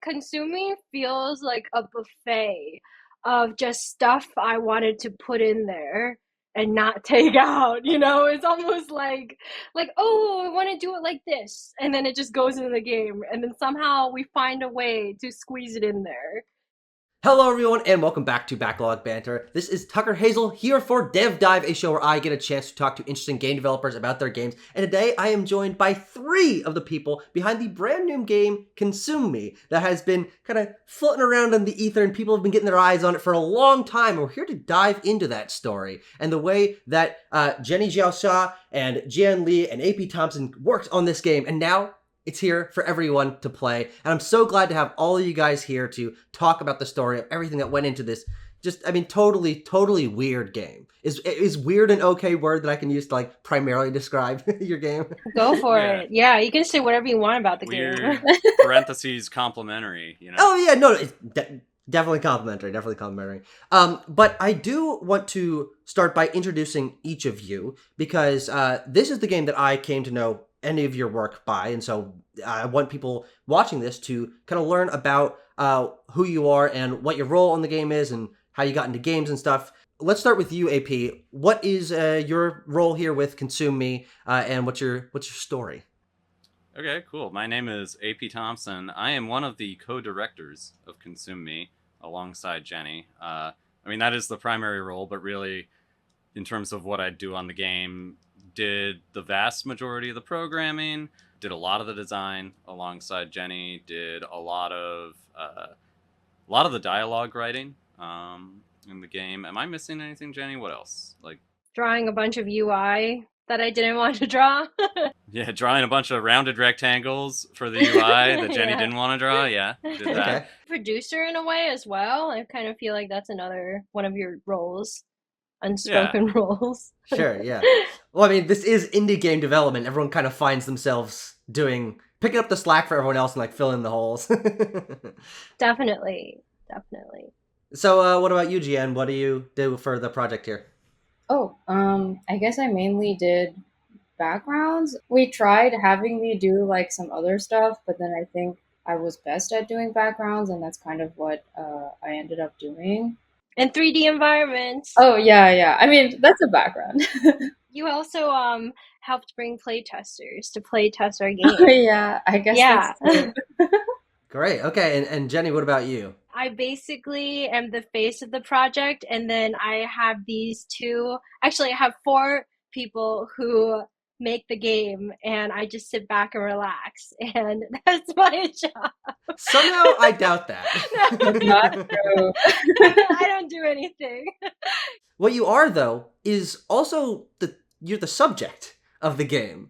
Consuming feels like a buffet of just stuff I wanted to put in there and not take out, you know? It's almost like, oh, I want to do it like this, and then it just goes into the game, and then somehow we find a way to squeeze it in there. Hello everyone and welcome back to Backlog Banter. This is Tucker Hazell here for Dev Dive, a show where I get a chance to talk to interesting game developers about their games. And today I am joined by three of the people behind the brand new game Consume Me that has been kind of floating around in the ether and people have been getting their eyes on it for a long time. And we're here to dive into that story and the way that Jenny Jiao Hsia and Jian Li and AP Thompson worked on this game. And now it's here for everyone to play, and I'm so glad to have all of you guys here to talk about the story of everything that went into this. Totally weird game. Is weird an okay word that I can use to like primarily describe your game? Go for Yeah. it. Yeah, you can say whatever you want about the Weird game. parentheses complimentary, you know? Oh yeah, no, it's definitely complimentary. But I do want to start by introducing each of you because this is the game that I came to know any of your work by, and so I want people watching this to kind of learn about who you are and what your role in the game is and how you got into games and stuff. Let's start with you, AP. What is your role here with Consume Me, and what's your story? Okay, cool. My name is AP Thompson. I am one of the co-directors of Consume Me alongside Jenny. That is the primary role, but really, in terms of what I do on the game, did the vast majority of the programming, did a lot of the design alongside Jenny, did a lot of the dialogue writing in the game. Am I missing anything, Jenny? What else? Drawing a bunch of UI that I didn't want to draw. Yeah, drawing a bunch of rounded rectangles for the UI that Jenny Yeah. didn't want to draw. Yeah, did that. Okay. Producer in a way as well. I kind of feel like that's another one of your roles, unspoken roles. Sure, yeah. Well, I mean, this is indie game development. Everyone kind of finds themselves picking up the slack for everyone else and like filling the holes. Definitely. So, what about you, Gian? What do you do for the project here? I guess I mainly did backgrounds. We tried having me do like some other stuff, but then I think I was best at doing backgrounds, and that's kind of what I ended up doing. And 3D environments. Oh, yeah. I mean, that's a background. You also helped bring playtesters to play test our game. Yeah, I guess Yeah. that's true. Great. Okay, and Jenny, what about you? I basically am the face of the project, and then I have I have four people who make the game, and I just sit back and relax, and that's my job. Somehow, I doubt that. Not true. I don't do anything. What you are, though, is also you're the subject of the game.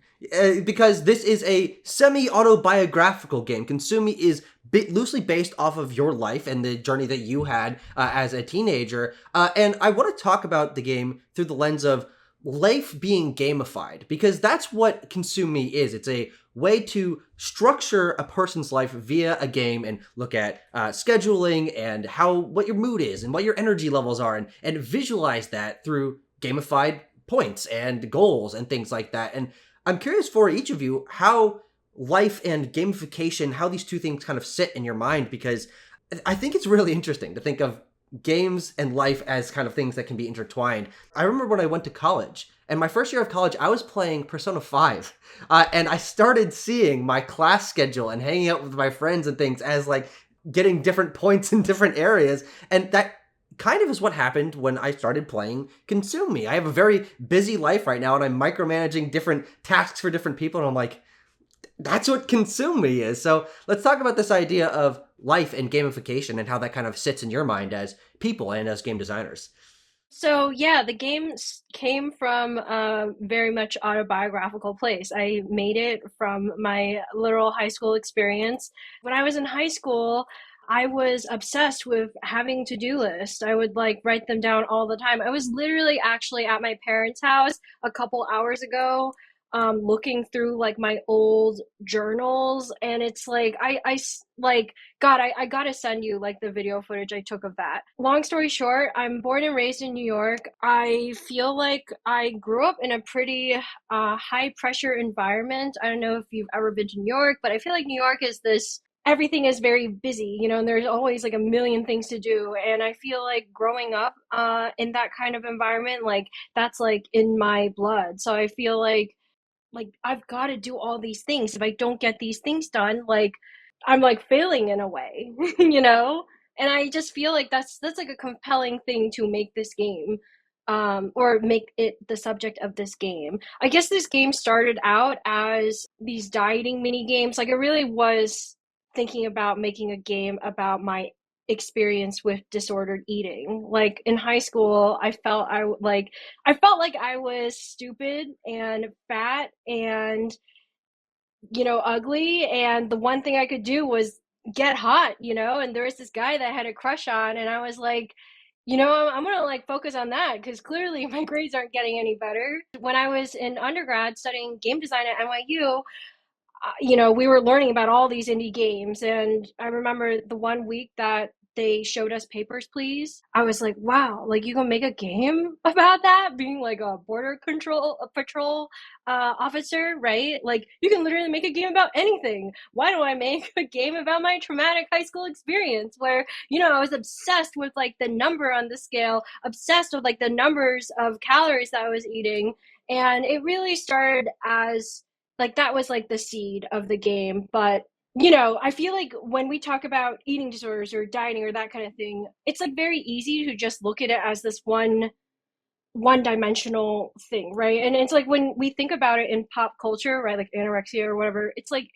Because this is a semi-autobiographical game. Consume Me is loosely based off of your life and the journey that you had as a teenager. And I want to talk about the game through the lens of life being gamified, because that's what Consume Me is. It's a way to structure a person's life via a game and look at scheduling and what your mood is and what your energy levels are, and visualize that through gamified points and goals and things like that. And I'm curious for each of you how life and gamification, how these two things kind of sit in your mind, because I think it's really interesting to think of games and life as kind of things that can be intertwined. I remember when I went to college, and my first year of college, I was playing Persona 5, and I started seeing my class schedule and hanging out with my friends and things as like getting different points in different areas, and that kind of is what happened when I started playing Consume Me. I have a very busy life right now, and I'm micromanaging different tasks for different people, and I'm like, that's what Consume Me is. So let's talk about this idea of life and gamification and how that kind of sits in your mind as people and as game designers. So yeah, the game came from a very much autobiographical place. I made it from my literal high school experience. When I was in high school, I was obsessed with having to-do lists. I would like write them down all the time. I was literally actually at my parents' house a couple hours ago, looking through like my old journals, and it's like I gotta send you like the video footage I took of that. Long story short, I'm born and raised in New York. I feel like I grew up in a pretty high pressure environment. I don't know if you've ever been to New York, but I feel like New York is this everything is very busy, and there's always like a million things to do. And I feel like growing up in that kind of environment, like that's like in my blood. So I feel like I've got to do all these things. If I don't get these things done, like I'm like failing in a way, you know? And I just feel like that's like a compelling thing to make this game, or make it the subject of this game. I guess this game started out as these dieting mini games. Like, I really was thinking about making a game about my experience with disordered eating. Like in high school, I felt like I was stupid and fat and, ugly. And the one thing I could do was get hot, and there was this guy that I had a crush on. And I was like, I'm going to like focus on that because clearly my grades aren't getting any better. When I was in undergrad studying game design at NYU, we were learning about all these indie games. And I remember the one week that they showed us Papers, Please. I was like, wow, like you can make a game about that, being like a patrol officer, right? Like you can literally make a game about anything. Why don't I make a game about my traumatic high school experience where, I was obsessed with like the number on the scale, obsessed with like the numbers of calories that I was eating. And it really started as like that was like the seed of the game. But I feel like when we talk about eating disorders or dieting or that kind of thing, it's like very easy to just look at it as this one dimensional thing, right? And it's like when we think about it in pop culture, right, like anorexia or whatever, it's like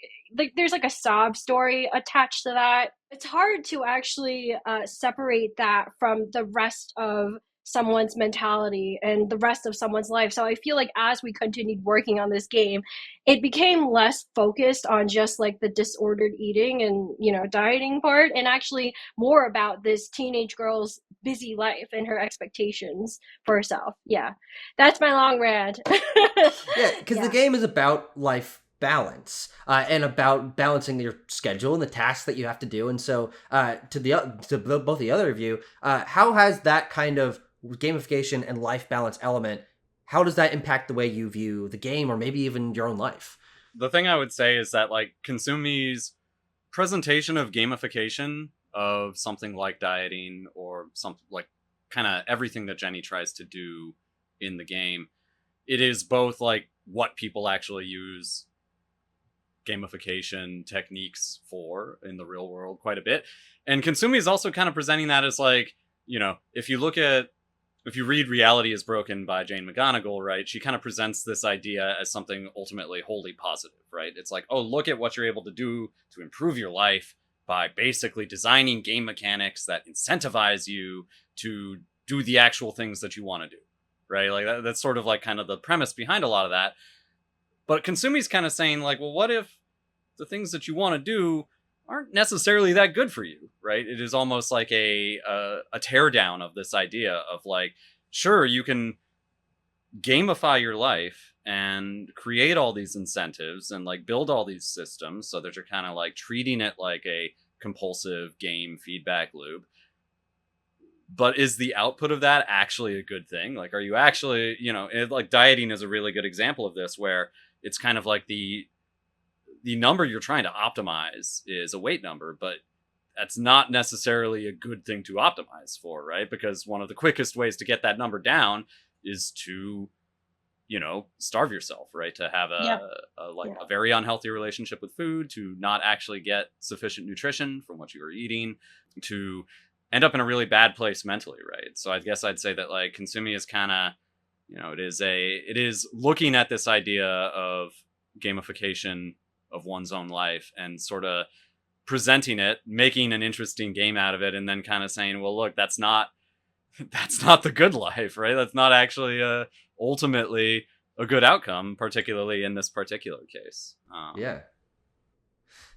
there's like a sob story attached to that. It's hard to actually separate that from the rest of someone's mentality and the rest of someone's life. So I feel like as we continued working on this game, it became less focused on just like the disordered eating and dieting part, and actually more about this teenage girl's busy life and her expectations for herself. Yeah, that's my long rant. Yeah, because the Yeah. game is about life balance and about balancing your schedule and the tasks that you have to do. And so, both the other of you, how has that kind of gamification and life balance element? How does that impact the way you view the game, or maybe even your own life? The thing I would say is that like Konsumi's presentation of gamification of something like dieting or something like kind of everything that Jenny tries to do in the game, it is both like what people actually use gamification techniques for in the real world quite a bit. And Konsumi is also kind of presenting that as like, if you read Reality is Broken by Jane McGonigal, right, she kind of presents this idea as something ultimately wholly positive, right? It's like, oh, look at what you're able to do to improve your life by basically designing game mechanics that incentivize you to do the actual things that you want to do, right? Like that's sort of like kind of the premise behind a lot of that. But Konsumi's kind of saying like, well, what if the things that you want to do aren't necessarily that good for you, right? It is almost like a teardown of this idea of like, sure, you can gamify your life and create all these incentives and like build all these systems so that you're kind of like treating it like a compulsive game feedback loop. But is the output of that actually a good thing? Like, are you actually, like dieting is a really good example of this, where it's kind of like the number you're trying to optimize is a weight number, but that's not necessarily a good thing to optimize for, right? Because one of the quickest ways to get that number down is to, starve yourself, right? To have a very unhealthy relationship with food, to not actually get sufficient nutrition from what you are eating, to end up in a really bad place mentally, right? So I guess I'd say that like Konsumi is kind of, it is looking at this idea of gamification of one's own life and sort of presenting it, making an interesting game out of it, and then kind of saying, well, look, that's not the good life, right? That's not actually ultimately a good outcome, particularly in this particular case. Yeah.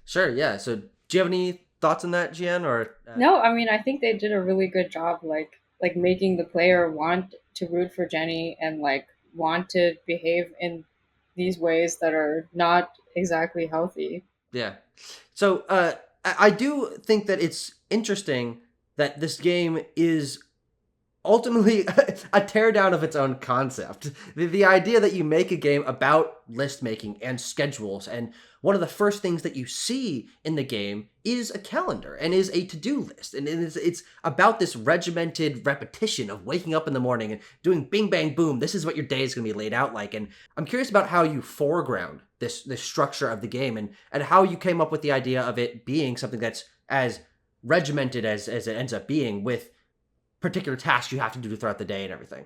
Sure, yeah. So do you have any thoughts on that, Jian? Or No, I mean, I think they did a really good job, like making the player want to root for Jenny and like want to behave in these ways that are not exactly healthy. Yeah. So I do think that it's interesting that this game is ultimately a teardown of its own concept. The idea that you make a game about list making and schedules, and one of the first things that you see in the game is a calendar and is a to-do list. And it's about this regimented repetition of waking up in the morning and doing bing, bang, boom. This is what your day is going to be laid out like. And I'm curious about how you foreground this structure of the game, and how you came up with the idea of it being something that's as regimented as it ends up being, with particular tasks you have to do throughout the day and everything.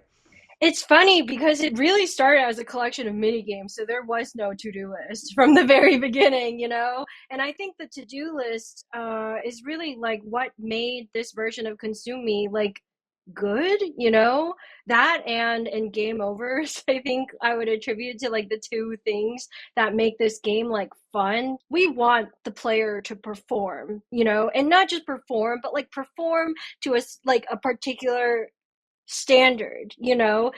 It's funny because it really started as a collection of mini games, so there was no to-do list from the very beginning, you know? And I think the to-do list is really like what made this version of Consume Me like good, you know? That and game overs, I think I would attribute to like the two things that make this game like fun. We want the player to perform, you know, and not just perform, but like perform to like a particular standard, you know.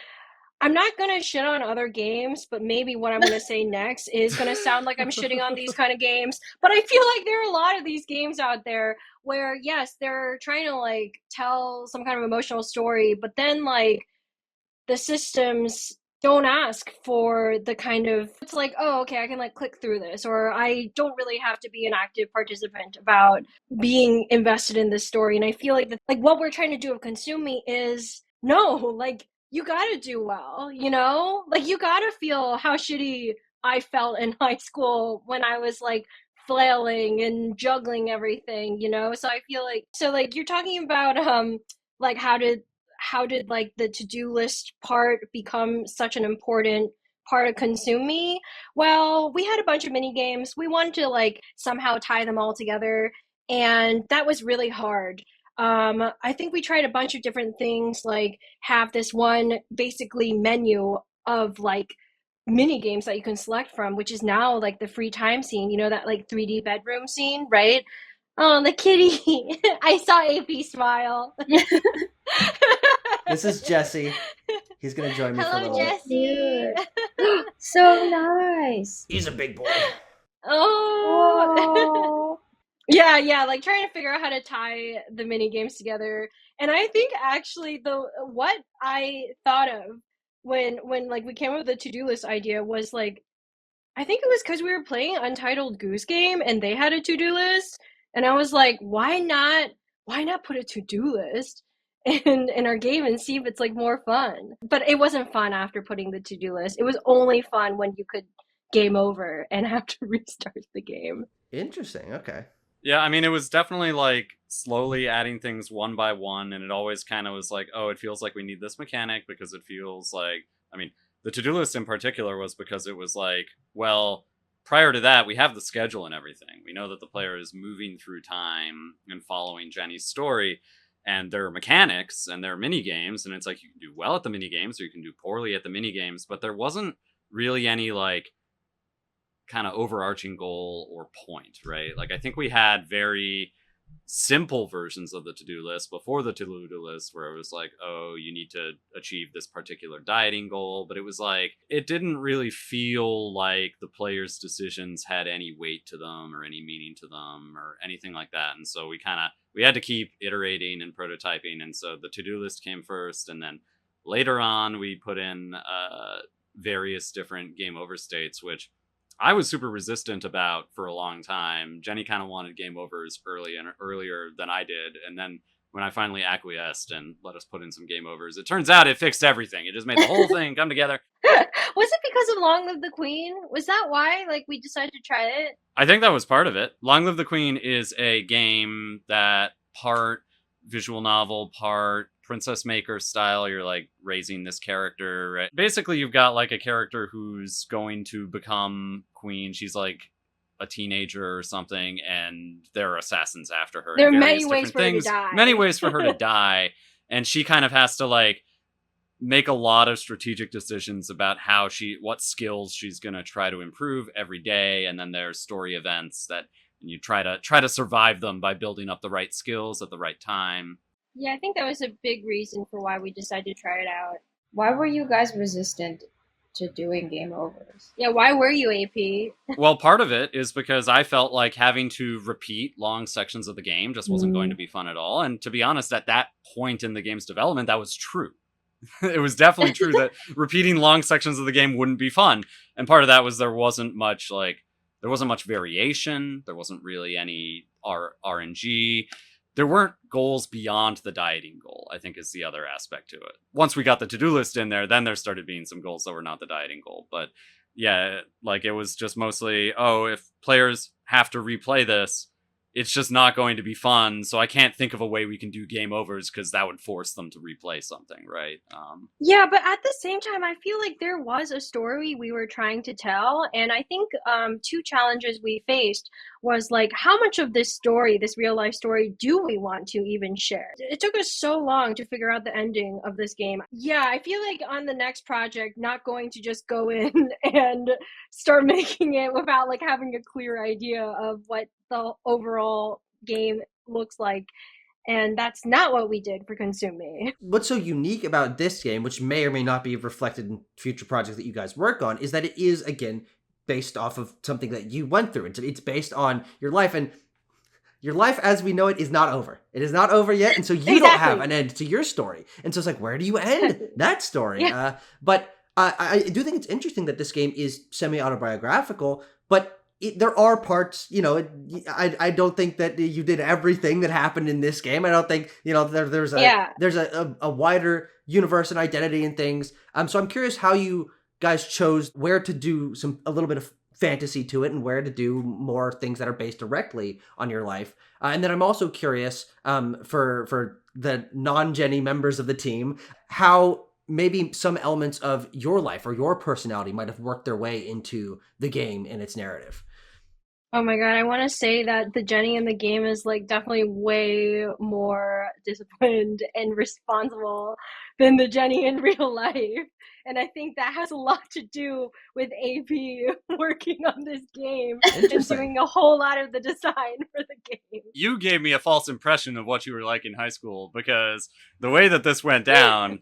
I'm not gonna shit on other games, but maybe what I'm gonna say next is gonna sound like I'm shitting on these kind of games. But I feel like there are a lot of these games out there where, yes, they're trying to like tell some kind of emotional story, but then like the systems don't ask for the kind of, it's like, oh, okay, I can like click through this, or I don't really have to be an active participant about being invested in this story. And I feel like like what we're trying to do with Consume Me is no, like you gotta do well, you know? Like you gotta feel how shitty I felt in high school when I was like flailing and juggling everything, you know? So I feel like, so like you're talking about like how did like the to-do list part become such an important part of Consume Me? Well, we had a bunch of mini games. We wanted to like somehow tie them all together, and that was really hard. I think we tried a bunch of different things, like have this one basically menu of like mini games that you can select from, which is now like the free time scene, you know, that like 3D bedroom scene, right? Oh, the kitty. I saw AP smile. This is Jesse. He's gonna join me for a Hello, little bit. Jesse. So nice. He's a big boy. Oh. Oh. Yeah, like trying to figure out how to tie the mini games together. And I think actually the what I thought of when like we came up with the to-do list idea was like, I think it was because we were playing Untitled Goose Game and they had a to-do list, and I was like, why not put a to-do list in our game and see if it's like more fun? But it wasn't fun after putting the to-do list. It was only fun when you could game over and have to restart the game. Interesting. Okay. Yeah, I mean, it was definitely like slowly adding things one by one, and it always kind of was like, oh, it feels like we need this mechanic because it feels like, I mean, the to-do list in particular was because it was like, well, prior to that, we have the schedule and everything. We know that the player is moving through time and following Jenny's story, and there are mechanics and there are mini games, and it's like you can do well at the mini games or you can do poorly at the mini games, but there wasn't really any like kind of overarching goal or point, right? Like I think we had very simple versions of the to-do list before the to-do list where it was like, oh, you need to achieve this particular dieting goal, but it was like it didn't really feel like the players' decisions had any weight to them or any meaning to them or anything like that. And so we had to keep iterating and prototyping, and so the to-do list came first, and then later on we put in various different game over states, which I was super resistant about for a long time. Jenny kind of wanted game overs earlier than I did, and then when I finally acquiesced and let us put in some game overs, it turns out it fixed everything. It just made the whole thing come together. Was it because of Long Live the Queen? Was that why like we decided to try it? I think that was part of it. Long Live the Queen is a game that part visual novel, part Princess Maker style. You're like raising this character, right? Basically you've got like a character who's going to become queen. She's like a teenager or something, and there are assassins after her. There are many ways for her to die. Many ways for her to die, and she kind of has to like make a lot of strategic decisions about what skills she's going to try to improve every day, and then there's story events that and you try to survive them by building up the right skills at the right time. Yeah, I think that was a big reason for why we decided to try it out. Why were you guys resistant to doing game overs. Yeah, why were you AP? Well, part of it is because I felt like having to repeat long sections of the game just wasn't going to be fun at all. And to be honest, at that point in the game's development, that was true. It was definitely true that repeating long sections of the game wouldn't be fun. And part of that was there wasn't much variation. There wasn't really any RNG. There weren't goals beyond the dieting goal, I think is the other aspect to it. Once we got the to-do list in there, then there started being some goals that were not the dieting goal. But yeah, like it was just mostly, oh, if players have to replay this, it's just not going to be fun. So I can't think of a way we can do game overs because that would force them to replay something, right? Yeah, but at the same time, I feel like there was a story we were trying to tell. And I think two challenges we faced was like, how much of this story, this real life story, do we want to even share? It took us so long to figure out the ending of this game. Yeah, I feel like on the next project, not going to just go in and start making it without like having a clear idea of what the overall game looks like. And that's not what we did for Consume Me. What's so unique about this game, which may or may not be reflected in future projects that you guys work on, is that it is, again, based off of something that you went through. It's based on your life, and your life as we know it is not over. It is not over yet, and so you don't have an end to your story. And so it's like, where do you end that story? Yeah. But I do think it's interesting that this game is semi-autobiographical, but there are parts, I don't think that you did everything that happened in this game. I don't think, there's a wider universe and identity and things. So I'm curious how you guys chose where to do a little bit of fantasy to it and where to do more things that are based directly on your life. And then I'm also curious for the non-Jenny members of the team, how maybe some elements of your life or your personality might have worked their way into the game and its narrative. Oh my God, I want to say that the Jenny in the game is like definitely way more disciplined and responsible than the Jenny in real life. And I think that has a lot to do with AP working on this game and doing a whole lot of the design for the game. You gave me a false impression of what you were like in high school, because the way that this went down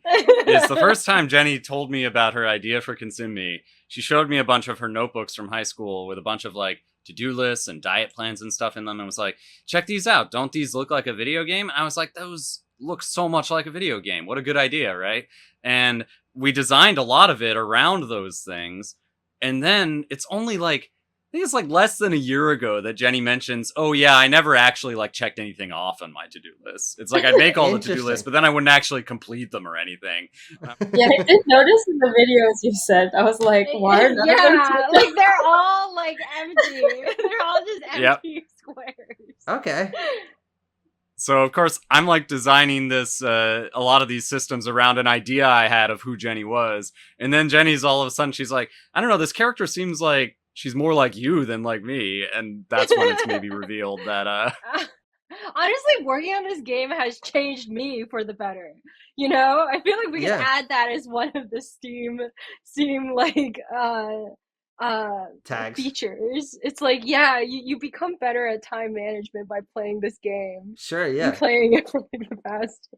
is the first time Jenny told me about her idea for Consume Me, she showed me a bunch of her notebooks from high school with a bunch of like to-do lists and diet plans and stuff in them, and was like, check these out. Don't these look like a video game? I was like, those look so much like a video game. What a good idea, right? And we designed a lot of it around those things. And then it's only like, I think it's like less than a year ago that Jenny mentions, oh yeah, I never actually like checked anything off on my to-do list. It's like I'd make all the to-do lists, but then I wouldn't actually complete them or anything. Yeah, I did notice in the videos you said. I was like, why are none of them like they're all like empty. They're all just empty squares. Okay. So of course I'm like designing this, a lot of these systems around an idea I had of who Jenny was. And then Jenny's all of a sudden, she's like, I don't know, this character seems like she's more like you than like me. And that's when it's maybe revealed that, honestly, working on this game has changed me for the better. You know, I feel like we can add that as one of the Steam like tags features. It's like, yeah, you become better at time management by playing this game. Sure, yeah. And playing it for like the past.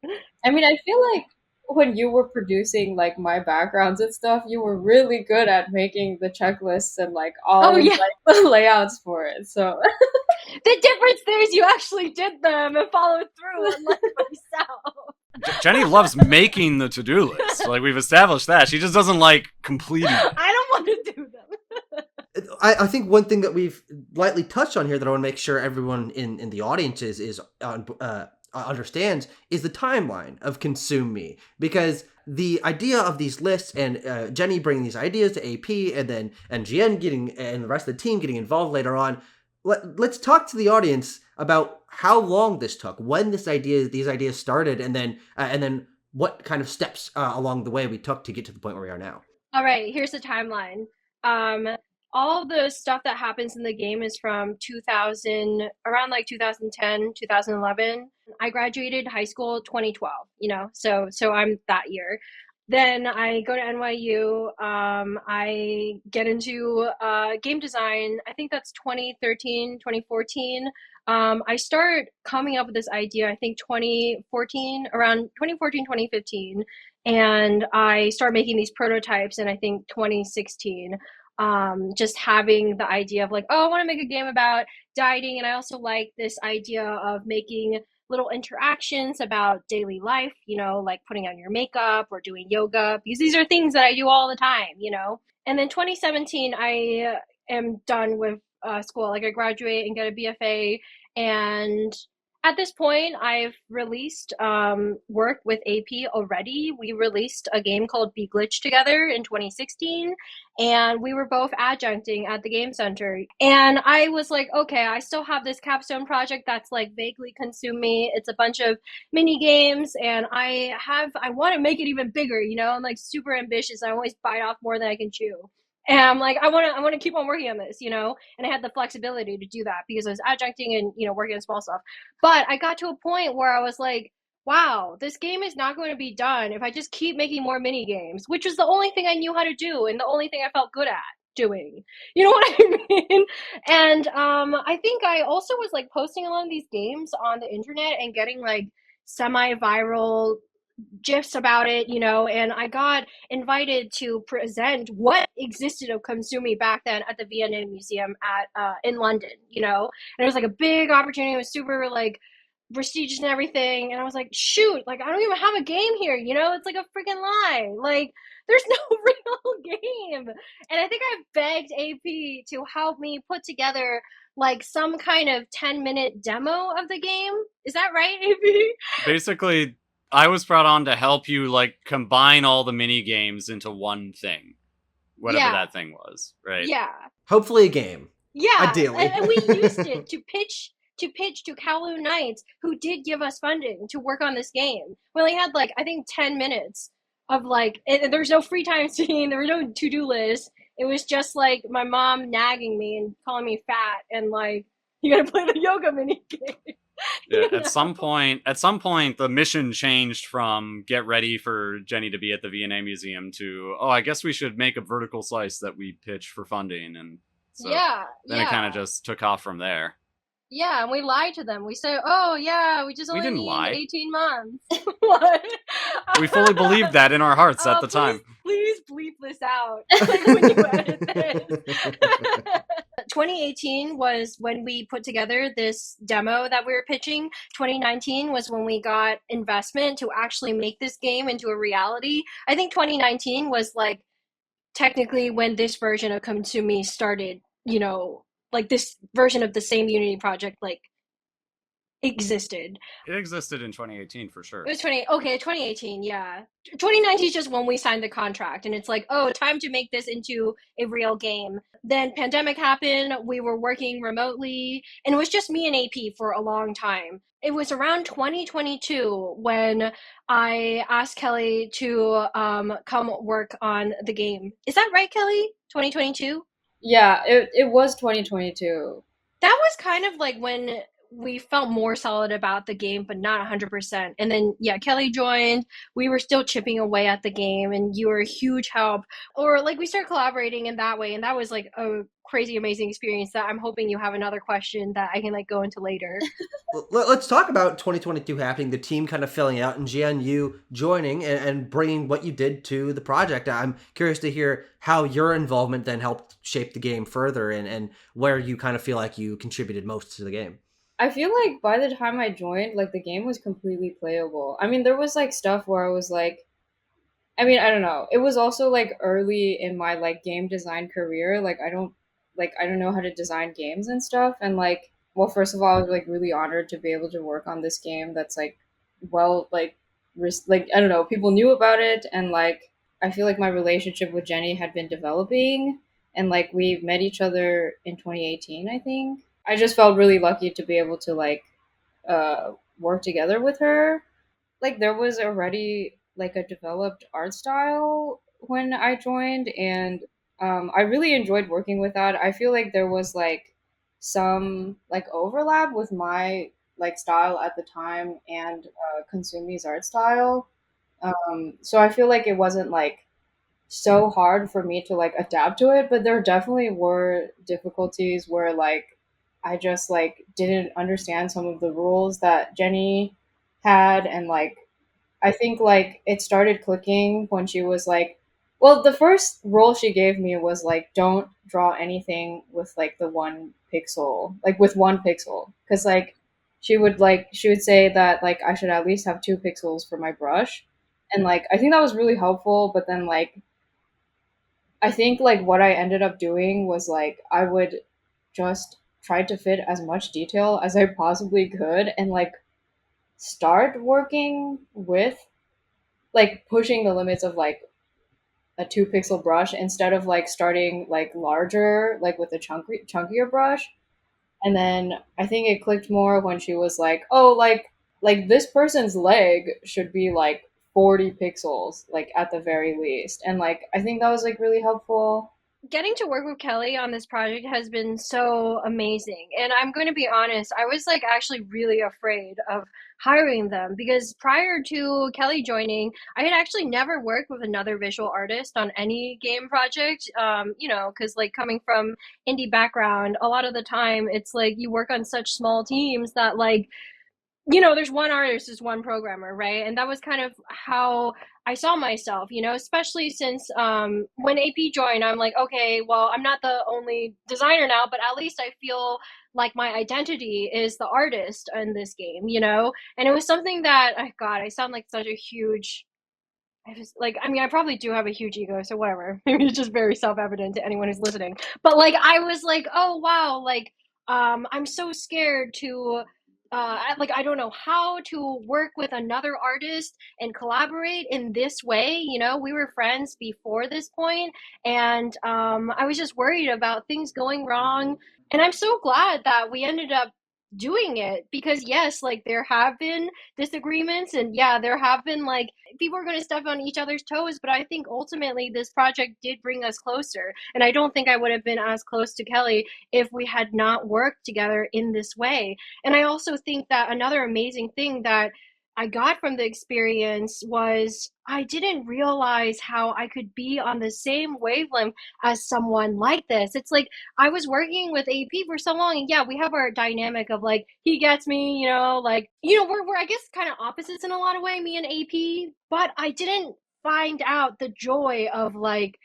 I mean, I feel like when you were producing like my backgrounds and stuff, you were really good at making the checklists and like all like the layouts for it. So the difference there is you actually did them and followed through, unlike myself. Jenny loves making the to-do list. Like, we've established that. She just doesn't like completing it. I don't want to do them. I think one thing that we've lightly touched on here that I want to make sure everyone in the audience is understands is the timeline of Consume Me, because the idea of these lists and Jenny bringing these ideas to AP and then GN getting and the rest of the team getting involved later on. Let's talk to the audience about how long this took, when these ideas started, and then what kind of steps along the way we took to get to the point where we are now. All right, here's the timeline. All the stuff that happens in the game is from 2000, around like 2010, 2011. I graduated high school 2012, so I'm that year. Then I go to NYU. I get into game design. I think that's 2013, 2014. I start coming up with this idea, I think 2014, around 2014, 2015. And I start making these prototypes in, I think, 2016. Just having the idea of like, oh, I want to make a game about dieting. And I also like this idea of making little interactions about daily life, like putting on your makeup or doing yoga, because these are things that I do all the time. And then 2017, I am done with school. Like I graduate and get a BFA. And at this point, I've released work with AP already. We released a game called Be Glitch together in 2016, and we were both adjuncting at the game center. And I was like, okay, I still have this capstone project that's like vaguely consumed me. It's a bunch of mini games, and I want to make it even bigger. I'm like super ambitious. I always bite off more than I can chew. And I'm like, I want to keep on working on this. And I had the flexibility to do that because I was adjuncting and, working on small stuff. But I got to a point where I was like, wow, this game is not going to be done if I just keep making more mini games, which was the only thing I knew how to do and the only thing I felt good at doing. You know what I mean? And I think I also was like posting a lot of these games on the internet and getting like semi-viral gifs about it, and I got invited to present what existed of Komsumi back then at the V&A Museum in London. And it was like a big opportunity. It was super like prestigious and everything. And I was like, shoot, like I don't even have a game here, it's like a freaking lie. Like there's no real game. And I think I begged AP to help me put together like some kind of 10-minute demo of the game. Is that right, AP? Basically, I was brought on to help you like combine all the mini games into one thing, whatever that thing was, right? Yeah. Hopefully a game. Yeah. Ideally. And we used it to pitch to Kowloon Knights, who did give us funding to work on this game. We only had like I think 10 minutes of like there's no free time scene, there was no to-do list. It was just like my mom nagging me and calling me fat and like, you gotta play the yoga mini game. Yeah, at some point, the mission changed from get ready for Jenny to be at the V&A Museum to, I guess we should make a vertical slice that we pitch for funding. And so then it kind of just took off from there. Yeah, and we lied to them. We said, oh, yeah, we just only need 18 months. What? We fully believed that in our hearts at the time. Please bleep this out when you edit this. 2018 was when we put together this demo that we were pitching. 2019 was when we got investment to actually make this game into a reality. I think 2019 was like technically when this version of Come To Me started, like this version of the same Unity project like existed. It existed in 2018 for sure. It was 2018, yeah. 2019 is just when we signed the contract, and it's like, oh, time to make this into a real game. Then pandemic happened, we were working remotely, and it was just me and AP for a long time. It was around 2022 when I asked Kelly to come work on the game. Is that right, Kelly? 2022? Yeah, it was 2022. That was kind of like when we felt more solid about the game, but not 100%. And then, Kelly joined. We were still chipping away at the game, and you were a huge help. Or like we started collaborating in that way, and that was like a crazy, amazing experience that I'm hoping you have another question that I can like go into later. Let's talk about 2022 happening, the team kind of filling out, and Jian, you joining and bringing what you did to the project. I'm curious to hear how your involvement then helped shape the game further and where you kind of feel like you contributed most to the game. I feel like by the time I joined, like the game was completely playable. I mean, there was like stuff where I was like, I don't know. It was also like early in my like game design career. Like I don't know how to design games and stuff. And like, well, first of all, I was like really honored to be able to work on this game that's like, well, like I don't know, people knew about it, and like I feel like my relationship with Jenny had been developing, and like we met each other in 2018, I think. I just felt really lucky to be able to like work together with her. Like there was already like a developed art style when I joined, and I really enjoyed working with that. I feel like there was like some like overlap with my like style at the time and Konsumi's art style. So I feel like it wasn't like so hard for me to like adapt to it, but there definitely were difficulties where like I just like didn't understand some of the rules that Jenny had, and like I think like it started clicking when she was like, well, the first rule she gave me was like, don't draw anything with like the 1 pixel, like with 1 pixel, because like she would say that like I should at least have 2 pixels for my brush, and like I think that was really helpful. But then like I think like what I ended up doing was like I would just try to fit as much detail as I possibly could, and like start working with like pushing the limits of like a 2 pixel brush instead of like starting like larger, like with a chunkier brush. And then I think it clicked more when she was like, oh, like this person's leg should be like 40 pixels, like at the very least. And like I think that was like really helpful. Getting to work with Kelly on this project has been so amazing. And I'm going to be honest, I was like actually really afraid of hiring them because prior to Kelly joining, I had actually never worked with another visual artist on any game project. You know, because like coming from indie background, a lot of the time it's like you work on such small teams that like you know, there's one artist, there's one programmer, right? And that was kind of how I saw myself, you know, especially since when AP joined, I'm like, okay, well, I'm not the only designer now, but at least I feel like my identity is the artist in this game, you know? And it was something that, oh God, I sound like such a huge I just like I mean I probably do have a huge ego, so whatever. Maybe it's just very self-evident to anyone who's listening. But like I was like, "Oh wow, like I'm so scared to like I don't know how to work with another artist and collaborate in this way, you know? We were friends before this point and I was just worried about things going wrong. And I'm so glad that we ended up doing it because yes, like there have been disagreements and yeah, there have been like people are going to step on each other's toes, but I think ultimately this project did bring us closer. And I don't think I would have been as close to Kelly if we had not worked together in this way. And I also think that another amazing thing that I got from the experience was I didn't realize how I could be on the same wavelength as someone like this. It's like I was working with AP for so long, and yeah, we have our dynamic of like he gets me, you know, like you know we're I guess kind of opposites in a lot of way, me and AP. But I didn't find out the joy of like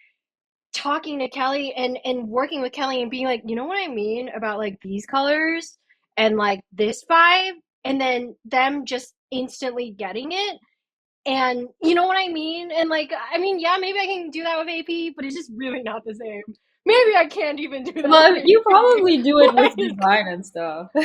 talking to Kelly and working with Kelly and being like, you know what I mean about like these colors and like this vibe, and then them just instantly getting it. And you know what I mean? And like, I mean, yeah, maybe I can do that with AP, but it's just really not the same. Maybe I can't even do that with Well, you AP. probably do it with Like, design and stuff. I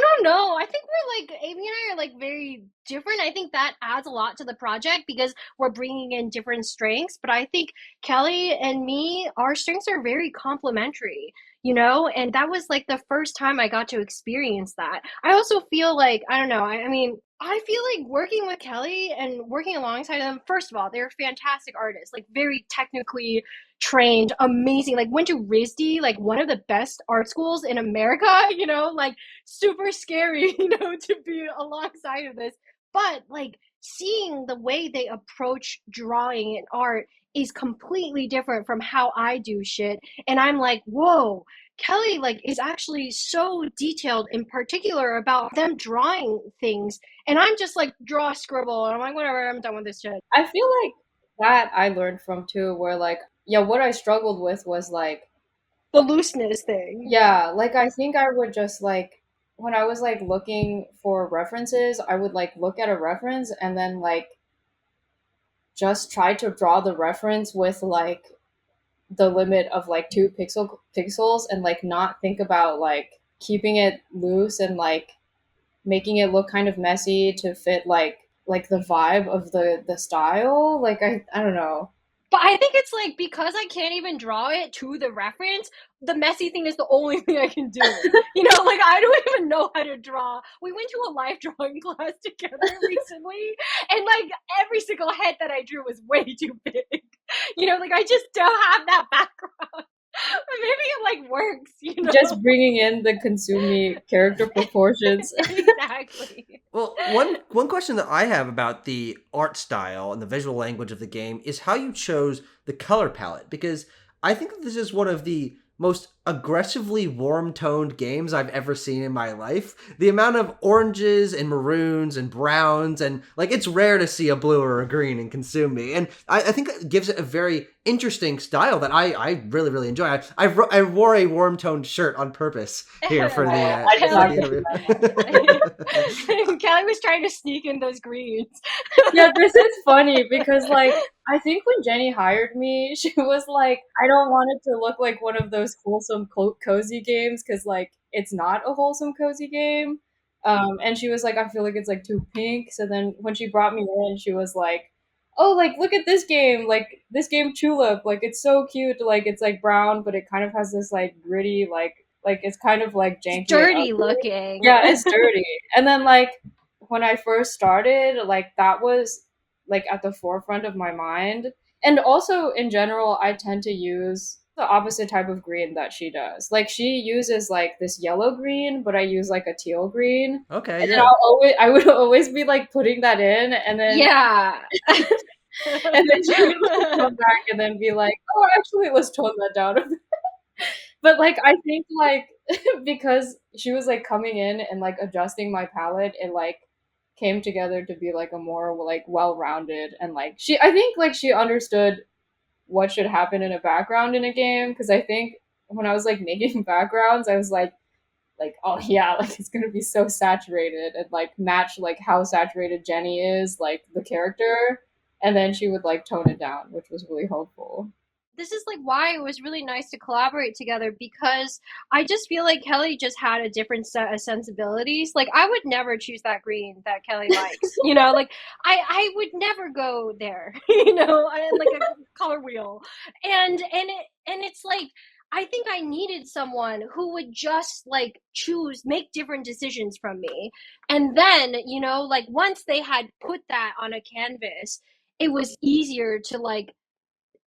don't know. I think we're like Amy and I are like very different. I think that adds a lot to the project because we're bringing in different strengths. But I think Kelly and me, our strengths are very complementary, you know. And that was like the first time I got to experience that. I also feel like I don't know. I mean, I feel like working with Kelly and working alongside them. First of all, they're fantastic artists, like very technically trained, amazing. Like went to RISD, like one of the best art schools in America. You know, like super scary, you know, to be alongside of this. But like seeing the way they approach drawing and art is completely different from how I do shit. And I'm like, whoa, Kelly like is actually so detailed in particular about them drawing things. And I'm just like draw scribble and I'm like, whatever, I'm done with this shit. I feel like that I learned from too, where like, yeah, what I struggled with was like, The looseness thing. yeah, like I think I would just like, when I was like looking for references, I would like look at a reference and then like just try to draw the reference with like the limit of like 2 pixels and like not think about like keeping it loose and like making it look kind of messy to fit like the vibe of the style. Like I don't know. But I think it's like because I can't even draw it to the reference, the messy thing is the only thing I can do. You know, like I don't even know how to draw. We went to a live drawing class together recently, and like every single head that I drew was way too big. You know, like I just don't have that background. Maybe it like works, you know? Just bringing in the Consumi character proportions. Exactly. Well, one question that I have about the art style and the visual language of the game is how you chose the color palette, because I think that this is one of the most aggressively warm-toned games I've ever seen in my life. The amount of oranges and maroons and browns, and like, it's rare to see a blue or a green in Consume Me, and I think it gives it a very interesting style that I really, really enjoy. I wore a warm-toned shirt on purpose here for I did for not the get interview. Kelly was trying to sneak in those greens. Yeah, this is funny because like I think when Jenny hired me, she was like, I don't want it to look like one of those wholesome cozy games because like it's not a wholesome cozy game. And she was like, I feel like it's like too pink. So then when she brought me in, she was like, oh, like look at this game, like this game Tulip, like it's so cute, like it's like brown, but it kind of has this like gritty, like it's kind of like It's janky and dirty ugly. looking. Yeah, it's dirty. And then like when I first started, like that was like at the forefront of my mind. And also in general, I tend to use the opposite type of green that she does. Like she uses like this yellow green, but I use like a teal green. Okay, And then yeah. I would always be like putting that in, and then Yeah. and then she would like come back and then be like, "Oh, actually, let's tone that down a bit." But like I think like because she was like coming in and like adjusting my palette, it like came together to be like a more like well-rounded, and like she I think like she understood what should happen in a background in a game, because I think when I was like making backgrounds, I was like oh yeah, like it's gonna be so saturated and like match like how saturated Jenny is, like the character, and then she would like tone it down, which was really helpful. This is like why it was really nice to collaborate together, because I just feel like Kelly just had a different set of sensibilities. Like I would never choose that green that Kelly likes, you know, like I would never go there, you know, and like a color wheel. And it's like I think I needed someone who would just like make different decisions from me. And then, you know, like once they had put that on a canvas, it was easier to like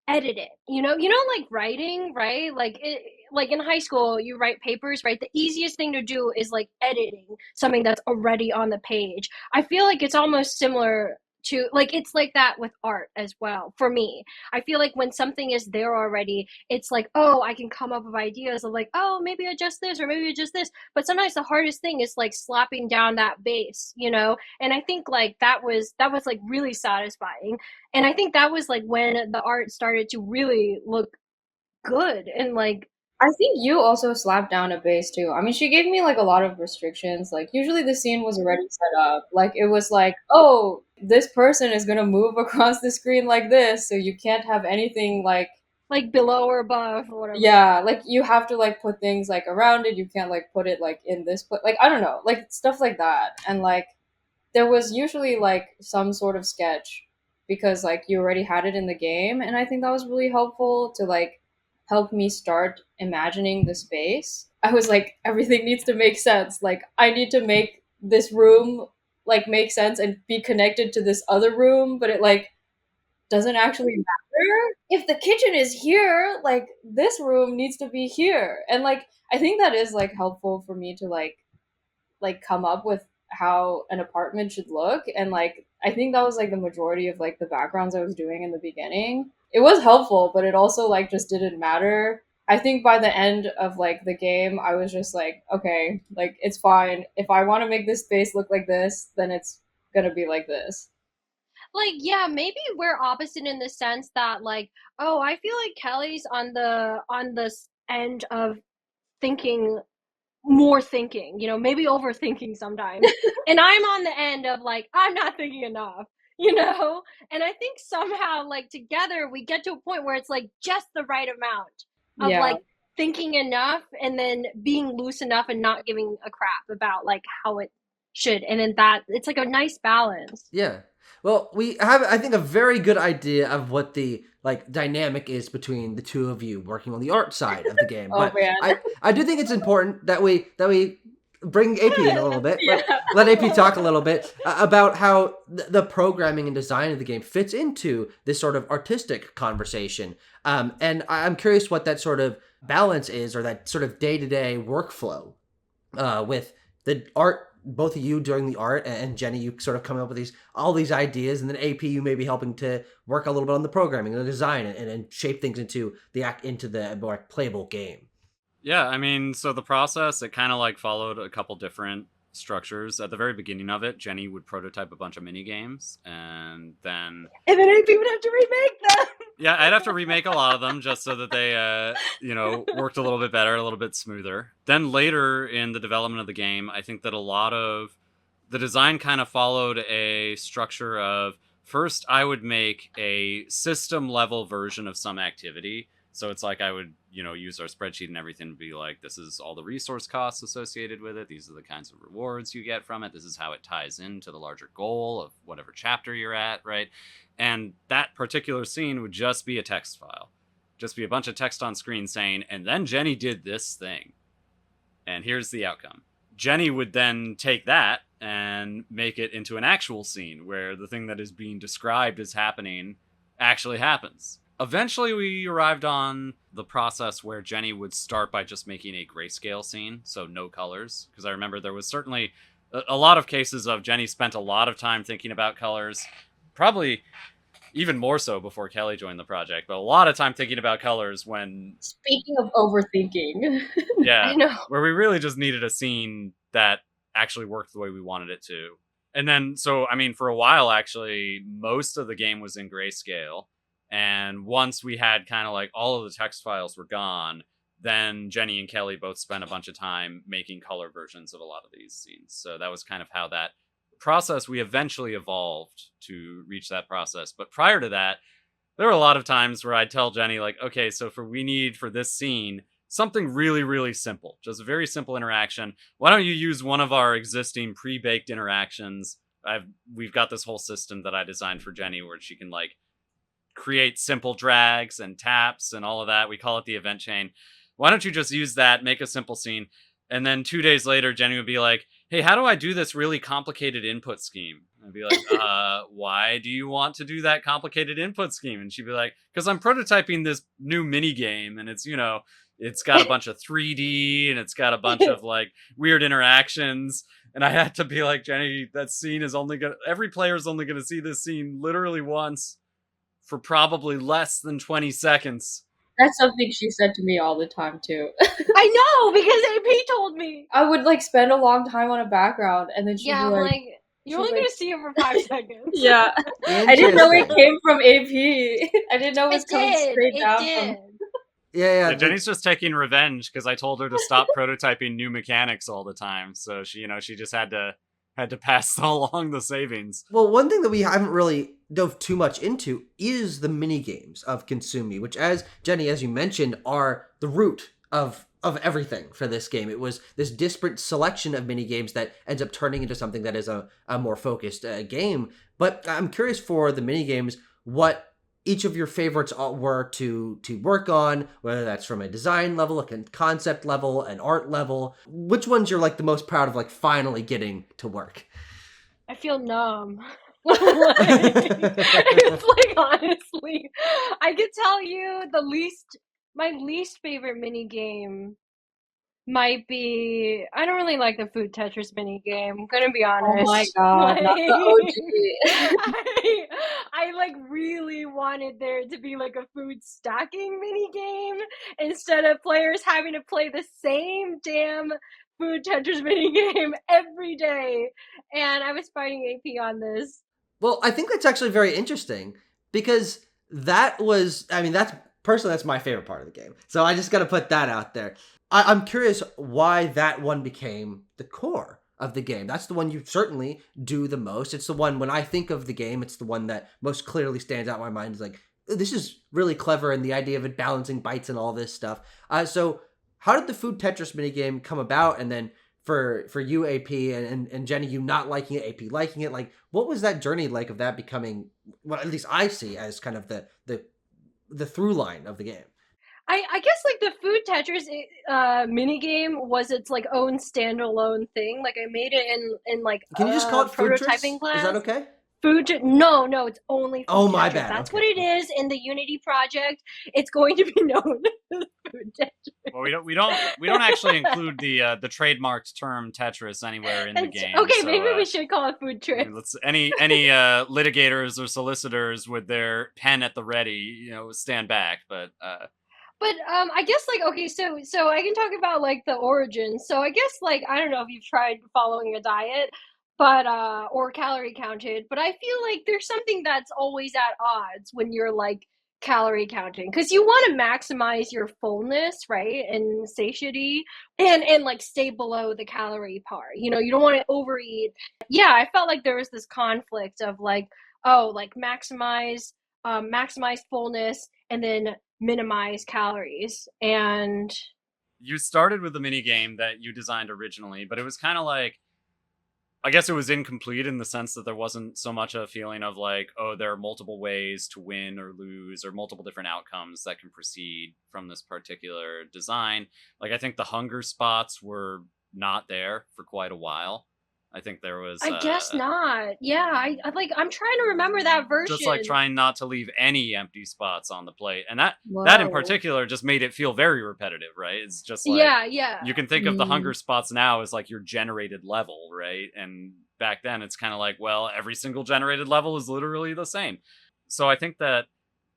edit it, like writing, right? Like in high school you write papers, right? The easiest thing to do is like editing something that's already on the page. I feel like it's almost similar to like it's like that with art as well for me. I feel like when something is there already, it's like, oh, I can come up with ideas of like, oh, maybe adjust this or maybe adjust this. But sometimes the hardest thing is like slapping down that base, and I think like that was like really satisfying. And I think that was like when the art started to really look good and like I think you also slapped down a base too. I mean, she gave me like a lot of restrictions. Like, usually the scene was already set up. Like, it was like, oh, this person is gonna move across the screen like this, so you can't have anything like below or above or whatever. yeah, like you have to like put things like around it. You can't like put it like in this place. Like, I don't know, like stuff like that. And like, there was usually like some sort of sketch because like you already had it in the game, and I think that was really helpful to like help me start imagining the space. I was like, everything needs to make sense, like I need to make this room like make sense and be connected to this other room, but it like doesn't actually matter. If the kitchen is here, like this room needs to be here. And like I think that is like helpful for me to like come up with how an apartment should look. And like I think that was like the majority of like the backgrounds I was doing in the beginning. It was helpful, but it also like just didn't matter. I think by the end of like the game I was just like, okay, like it's fine. If I want to make this space look like this, then it's gonna be like this. Like, yeah, maybe we're opposite in the sense that like, oh, I feel like Kelly's on this end of thinking more thinking, maybe overthinking sometimes. And I'm on the end of like, I'm not thinking enough, And I think somehow like together we get to a point where it's like just the right amount of Yeah. like thinking enough and then being loose enough and not giving a crap about like how it should. And then that it's like a nice balance. Yeah. Well, we have, I think, a very good idea of what the like dynamic is between the two of you working on the art side of the game. Oh But man. I do think it's important that we bring AP in a little bit. Yeah. Let AP talk a little bit about how the programming and design of the game fits into this sort of artistic conversation. And I'm curious what that sort of balance is, or that sort of day-to-day workflow with the art, both of you doing the art, and Jenny, you sort of coming up with all these ideas, and then AP, you may be helping to work a little bit on the programming and the design and shape things into the more playable game. Yeah, I mean, so the process, it kind of like followed a couple different structures. At the very beginning of it, Jenny would prototype a bunch of mini games, and then AP would have to remake them. Yeah, I'd have to remake a lot of them just so that they, worked a little bit better, a little bit smoother. Then later in the development of the game, I think that a lot of the design kind of followed a structure of, first I would make a system level version of some activity. So it's like I would, use our spreadsheet and everything to be like, this is all the resource costs associated with it. These are the kinds of rewards you get from it. This is how it ties into the larger goal of whatever chapter you're at, right? And that particular scene would just be a text file. Just be a bunch of text on screen saying, and then Jenny did this thing. And here's the outcome. Jenny would then take that and make it into an actual scene where the thing that is being described as happening actually happens. Eventually, we arrived on the process where Jenny would start by just making a grayscale scene, so no colors. Because I remember there was certainly a lot of cases of Jenny spent a lot of time thinking about colors, probably even more so before Kelly joined the project, but a lot of time thinking about colors when... Speaking of overthinking. Yeah, I know. where we really just needed a scene that actually worked the way we wanted it to. And then, so, I mean, for a while, actually, most of the game was in grayscale. And once we had kind of like all of the text files were gone, then Jenny and Kelly both spent a bunch of time making color versions of a lot of these scenes. So that was kind of how that process, we eventually evolved to reach that process. But prior to that, there were a lot of times where I'd tell Jenny, like, okay, so we need for this scene something really, really simple, just a very simple interaction. Why don't you use one of our existing pre-baked interactions? We've got this whole system that I designed for Jenny where she can like create simple drags and taps and all of that. We call it the event chain. Why don't you just use that, make a simple scene? And then 2 days later, Jenny would be like, hey, how do I do this really complicated input scheme? I'd be like, why do you want to do that complicated input scheme? And she'd be like, because I'm prototyping this new mini game, and it's, it's got a bunch of 3D and it's got a bunch of like weird interactions. And I had to be like, Jenny, that scene is every player is only gonna see this scene literally once for probably less than 20 seconds. That's something she said to me all the time, too. I know, because AP told me. I would, like, spend a long time on a background, and then she'd be like... You're only going to see it for 5 seconds. Yeah. I didn't know it came from AP. I didn't know it was coming straight down from... Yeah. Jenny's just taking revenge because I told her to stop prototyping new mechanics all the time. So she just had to pass along the savings. Well, one thing that we haven't really dove too much into is the mini games of Consume Me, which, as Jenny, as you mentioned, are the root of everything for this game. It was this disparate selection of mini games that ends up turning into something that is a more focused game. But I'm curious for the mini games, what each of your favorites were to work on, whether that's from a design level, a concept level, an art level. Which ones you're like the most proud of, like finally getting to work? I feel numb. It's like, honestly, I could tell you my least favorite mini game might be, I don't really like the food Tetris mini game, I'm gonna be honest. Oh my god, not the OG. I like really wanted there to be like a food stacking mini game instead of players having to play the same damn food Tetris mini game every day, and I was fighting AP on this. Well, I think that's actually very interesting because that's my favorite part of the game. So I just got to put that out there. I'm curious why that one became the core of the game. That's the one you certainly do the most. It's the one, when I think of the game, it's the one that most clearly stands out in my mind. Is like, this is really clever, and the idea of it balancing bites and all this stuff. So how did the food Tetris minigame come about? And then for you, AP, and Jenny, you not liking it, AP liking it, like, what was that journey like of that becoming, what at least I see as kind of the through line of the game? I guess like the food Tetris minigame was its like own standalone thing. Like I made it in like can you just call it food prototyping Tetris? class. Is that okay? No, it's only Oh, food my Tetris. bad. That's Okay. what it is in the Unity project. It's going to be known as food Tetris. Well, we don't actually include the trademarked term Tetris anywhere in the game. Okay, so, maybe we should call it food Tetris. Let's any litigators or solicitors with their pen at the ready, stand back. But I guess like okay, so I can talk about like the origins. So I guess like I don't know if you've tried following a diet, but or calorie counted, but I feel like there's something that's always at odds when you're like calorie counting because you want to maximize your fullness, right? And satiety and like stay below the calorie part. You don't want to overeat. Yeah, I felt like there was this conflict of like, oh, like maximize fullness and then minimize calories. And you started with the mini game that you designed originally, but it was kind of like, I guess it was incomplete in the sense that there wasn't so much a feeling of like, oh, there are multiple ways to win or lose or multiple different outcomes that can proceed from this particular design. Like, I think the hunger spots were not there for quite a while. I think there was. I guess not. Yeah, I'm trying to remember that version. Just like trying not to leave any empty spots on the plate, and that in Whoa. particular just made it feel very repetitive, right? It's just like yeah. you can think of the hunger spots now as like your generated level, right? And back then it's kind of like, well, every single generated level is literally the same. So I think that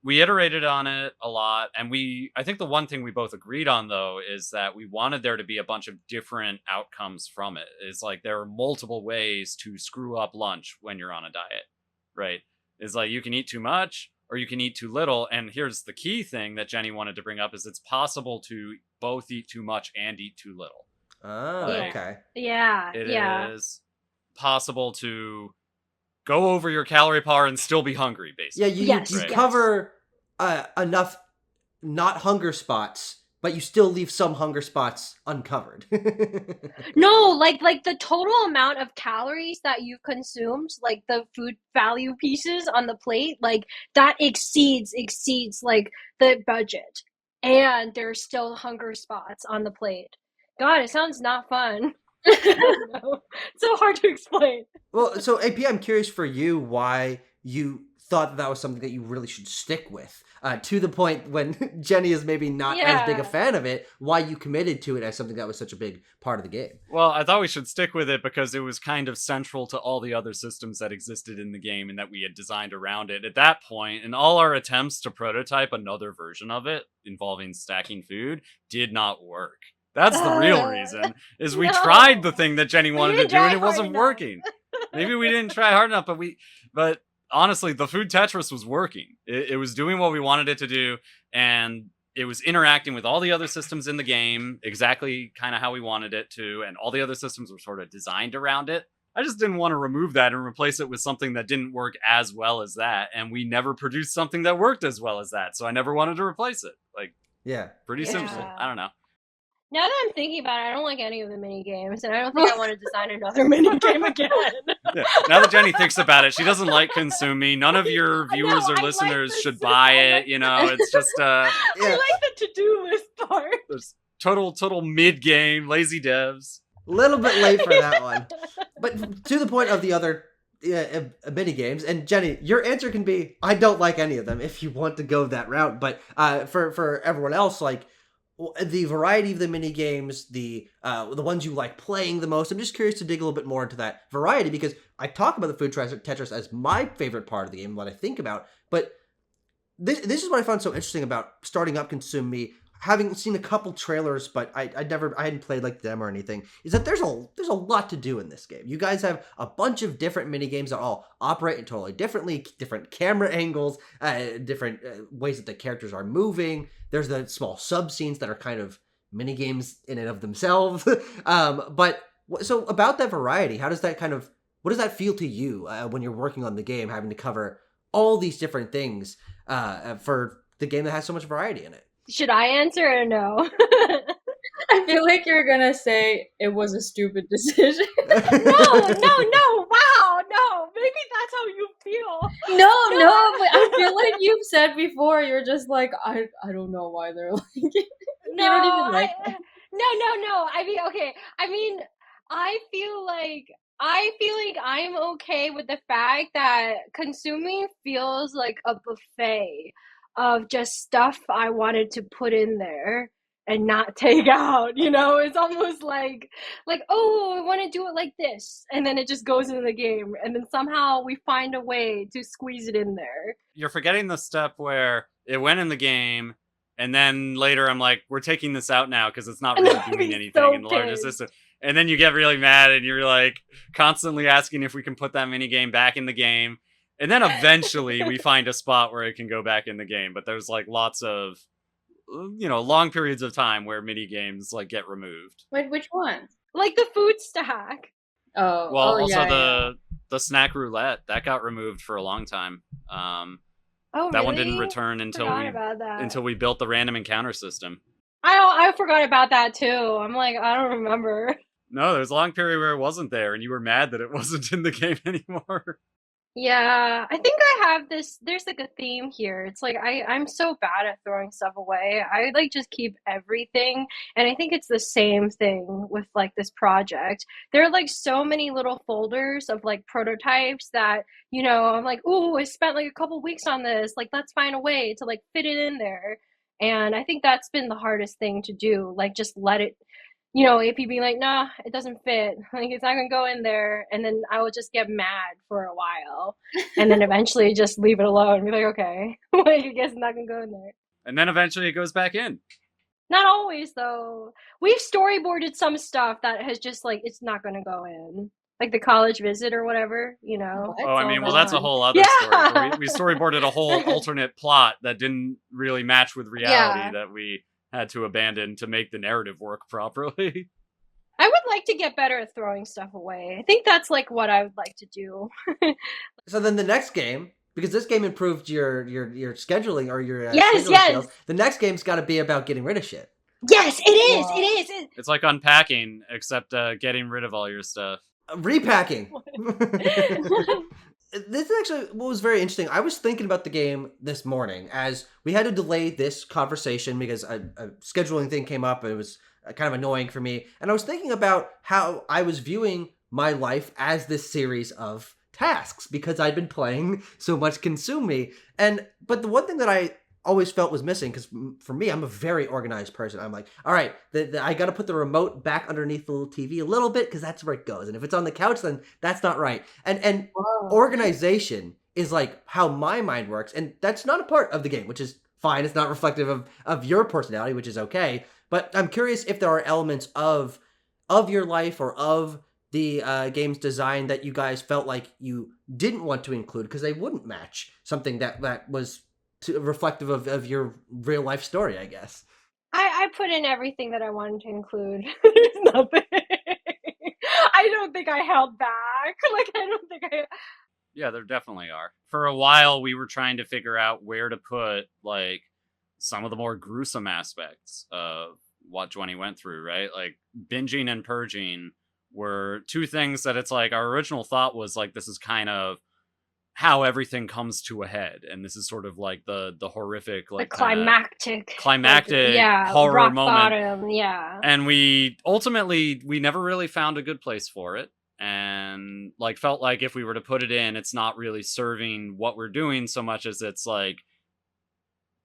we iterated on it a lot, and I think the one thing we both agreed on though is that we wanted there to be a bunch of different outcomes from it. It's like there are multiple ways to screw up lunch when you're on a diet, right? It's like you can eat too much or you can eat too little, and here's the key thing that Jenny wanted to bring up is it's possible to both eat too much and eat too little. Oh, Like, okay. Yeah. It is possible to go over your calorie bar and still be hungry, basically. Yeah, you Right. cover enough not hunger spots, but you still leave some hunger spots uncovered. No, like the total amount of calories that you've consumed, like the food value pieces on the plate, like that exceeds like the budget. And there's still hunger spots on the plate. God, it sounds not fun. I don't know. It's so hard to explain. Well, so AP, I'm curious for you why you thought that was something that you really should stick with. To the point when Jenny is maybe not as big a fan of it, why you committed to it as something that was such a big part of the game. Well, I thought we should stick with it because it was kind of central to all the other systems that existed in the game and that we had designed around it. At that point, and all our attempts to prototype another version of it involving stacking food did not work. That's the real reason, is we tried the thing that Jenny wanted to do and it wasn't working. Maybe we didn't try hard enough, but honestly, the food Tetris was working. It was doing what we wanted it to do, and it was interacting with all the other systems in the game exactly kind of how we wanted it to, and all the other systems were sort of designed around it. I just didn't want to remove that and replace it with something that didn't work as well as that, and we never produced something that worked as well as that, so I never wanted to replace it. Like, yeah, pretty simple. I don't know. Now that I'm thinking about it, I don't like any of the mini games, and I don't think I want to design another mini game again. Yeah. Now that Jenny thinks about it, she doesn't like Consume Me. None of your viewers or listeners should buy it. It's just I like the to-do list part. There's total mid-game, lazy devs. A little bit late for that one. But to the point of the other mini games, and Jenny, your answer can be, I don't like any of them if you want to go that route. But for everyone else, like, the variety of the mini games, the ones you like playing the most. I'm just curious to dig a little bit more into that variety because I talk about the food Tetris as my favorite part of the game, what I think about. But this is what I found so interesting about starting up Consume Me, having seen a couple trailers, but I hadn't played like them or anything. Is that there's a lot to do in this game. You guys have a bunch of different mini games that all operate totally differently, different camera angles, different ways that the characters are moving. There's the small sub scenes that are kind of mini games in and of themselves. But so about that variety, what does that feel to you when you're working on the game, having to cover all these different things for the game that has so much variety in it? Should I answer or no? I feel like you're gonna say it was a stupid decision. No, wow, no. Maybe that's how you feel. No, but I feel like you've said before, you're just like, I don't know why they're like it. No, you don't even like no. I mean, okay. I mean, I feel like I feel like I'm okay with the fact that consuming feels like a buffet of just stuff I wanted to put in there and not take out, you know? It's almost like oh, I want to do it like this, and then it just goes into the game, and then somehow we find a way to squeeze it in there. You're forgetting the step where it went in the game, and then later I'm like, we're taking this out now because it's not And then really I'd doing be anything in so the larger pissed. system. And then you get really mad, and you're like constantly asking if we can put that mini game back in the game. And then eventually we find a spot where it can go back in the game. But there's like lots of, long periods of time where mini games like get removed. Wait, which one? Like the food stack. Oh, Well, oh also yeah, yeah. the snack roulette that got removed for a long time. Oh, That one didn't really? return Forgot about that. until we built the random encounter system. I forgot about that too. I'm like, I don't remember. No, there was a long period where it wasn't there, and you were mad that it wasn't in the game anymore. Yeah, I think I have this. There's like a theme here. It's like I'm so bad at throwing stuff away. I like just keep everything, and I think it's the same thing with like this project. There are like so many little folders of like prototypes that, I'm like, "Ooh, I spent like a couple weeks on this. Like, let's find a way to like fit it in there." And I think that's been the hardest thing to do. Like, just let it, if you be like, nah, it doesn't fit, like it's not gonna go in there, and then I would just get mad for a while, and then eventually just leave it alone and be like, okay, like I guess it's not gonna go in there. And then eventually it goes back in. Not always though. We've storyboarded some stuff that has just like it's not gonna go in, like the college visit or whatever. What? Oh, It's I all mean, well, that's a gone. whole other story. Yeah. We storyboarded a whole alternate plot that didn't really match with reality Yeah. that we had to abandon to make the narrative work properly. I would like to get better at throwing stuff away. I think that's like what I would like to do. So then the next game, because this game improved your scheduling or your Yes, scheduling yes. skills, the next game's got to be about getting rid of shit. Yes, it is. Wow. It is. It's like unpacking, except getting rid of all your stuff. Repacking. This is actually what was very interesting. I was thinking about the game this morning as we had to delay this conversation because a scheduling thing came up and it was kind of annoying for me. And I was thinking about how I was viewing my life as this series of tasks because I'd been playing so much Consume Me. But the one thing that I always felt was missing, because for me, I'm a very organized person. I'm like, all right, I got to put the remote back underneath the little TV a little bit because that's where it goes. And if it's on the couch, then that's not right. And Wow. organization is like how my mind works, and that's not a part of the game, which is fine. It's not reflective of your personality, which is okay. But I'm curious if there are elements of your life or of the game's design that you guys felt like you didn't want to include because they wouldn't match something that was reflective of your real life story, I guess. I put in everything that I wanted to include. There's nothing. I don't think I held back. Like, I don't think I. Yeah, there definitely are. For a while, we were trying to figure out where to put, like, some of the more gruesome aspects of what Joanie went through, right? Like, binging and purging were two things that it's like our original thought was, like, this is kind of how everything comes to a head, and this is sort of like the horrific, The like, climactic. climactic Yeah, horror rock moment. bottom, yeah. And we never really found a good place for it, and like felt like if we were to put it in, it's not really serving what we're doing so much as it's like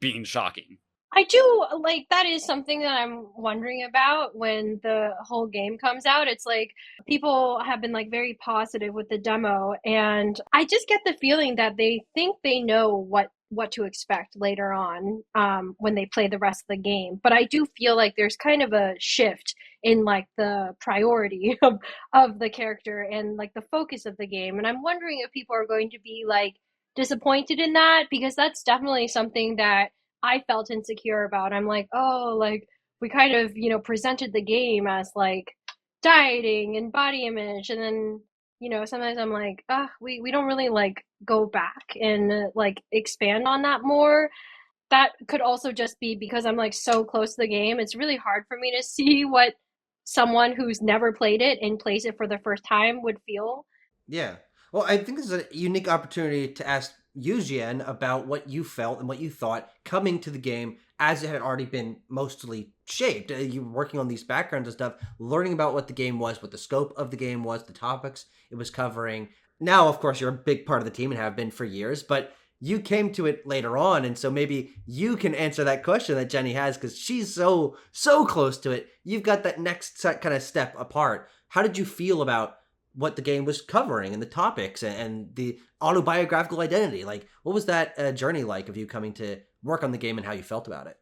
being shocking. I do, like, that is something that I'm wondering about when the whole game comes out. It's like people have been like very positive with the demo, and I just get the feeling that they think they know what to expect later on, when they play the rest of the game. But I do feel like there's kind of a shift in like the priority of the character and like the focus of the game. And I'm wondering if people are going to be like disappointed in that, because that's definitely something that I felt insecure about. I'm like, oh, like we kind of, presented the game as like dieting and body image, and then, sometimes I'm like, we don't really like go back and like expand on that more. That could also just be because I'm like so close to the game. It's really hard for me to see what someone who's never played it and plays it for the first time would feel. Yeah. Well, I think this is a unique opportunity to ask Yujian about what you felt and what you thought coming to the game as it had already been mostly shaped. You were working on these backgrounds and stuff, learning about what the game was, what the scope of the game was, the topics it was covering. Now, of course, you're a big part of the team and have been for years, but you came to it later on, and so maybe you can answer that question that Jenny has because she's so close to it. You've got that next kind of step apart. How did you feel about what the game was covering and the topics and the autobiographical identity? Like, what was that journey like of you coming to work on the game and how you felt about it?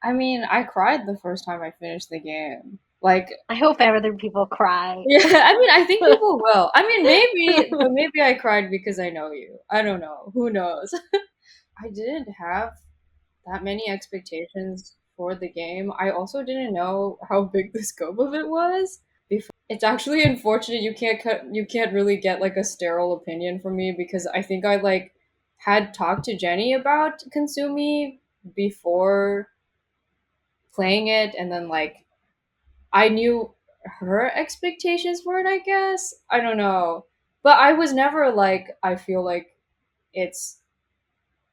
I mean, I cried the first time I finished the game. Like, I hope other people cry. yeah, I mean, I think people will. I mean, maybe, but maybe I cried because I know you. I don't know. Who knows? I didn't have that many expectations for the game. I also didn't know how big the scope of it was. It's actually unfortunate you can't really get like a sterile opinion from me because I think I like had talked to Jenny about Consumi before playing it, and then like I knew her expectations for it, I guess. I don't know. But I was never like I feel like it's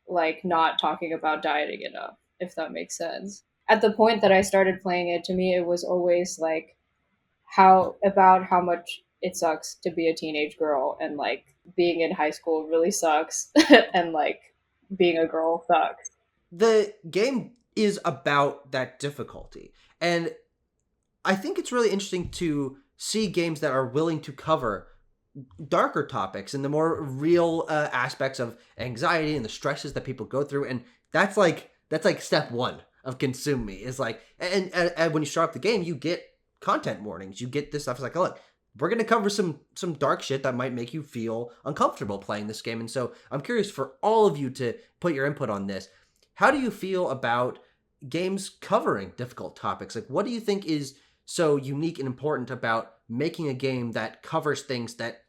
like not talking about dieting enough, if that makes sense. At the point that I started playing it, to me it was always like how much it sucks to be a teenage girl, and like being in high school really sucks and like being a girl sucks. The game is about that difficulty, and I think it's really interesting to see games that are willing to cover darker topics and the more real aspects of anxiety and the stresses that people go through. And that's like step one of Consume Me is like, and when you start up the game, you get content warnings. You get this stuff. It's like, oh, look, we're going to cover some dark shit that might make you feel uncomfortable playing this game. And so I'm curious for all of you to put your input on this. How do you feel about games covering difficult topics? Like, what do you think is so unique and important about making a game that covers things that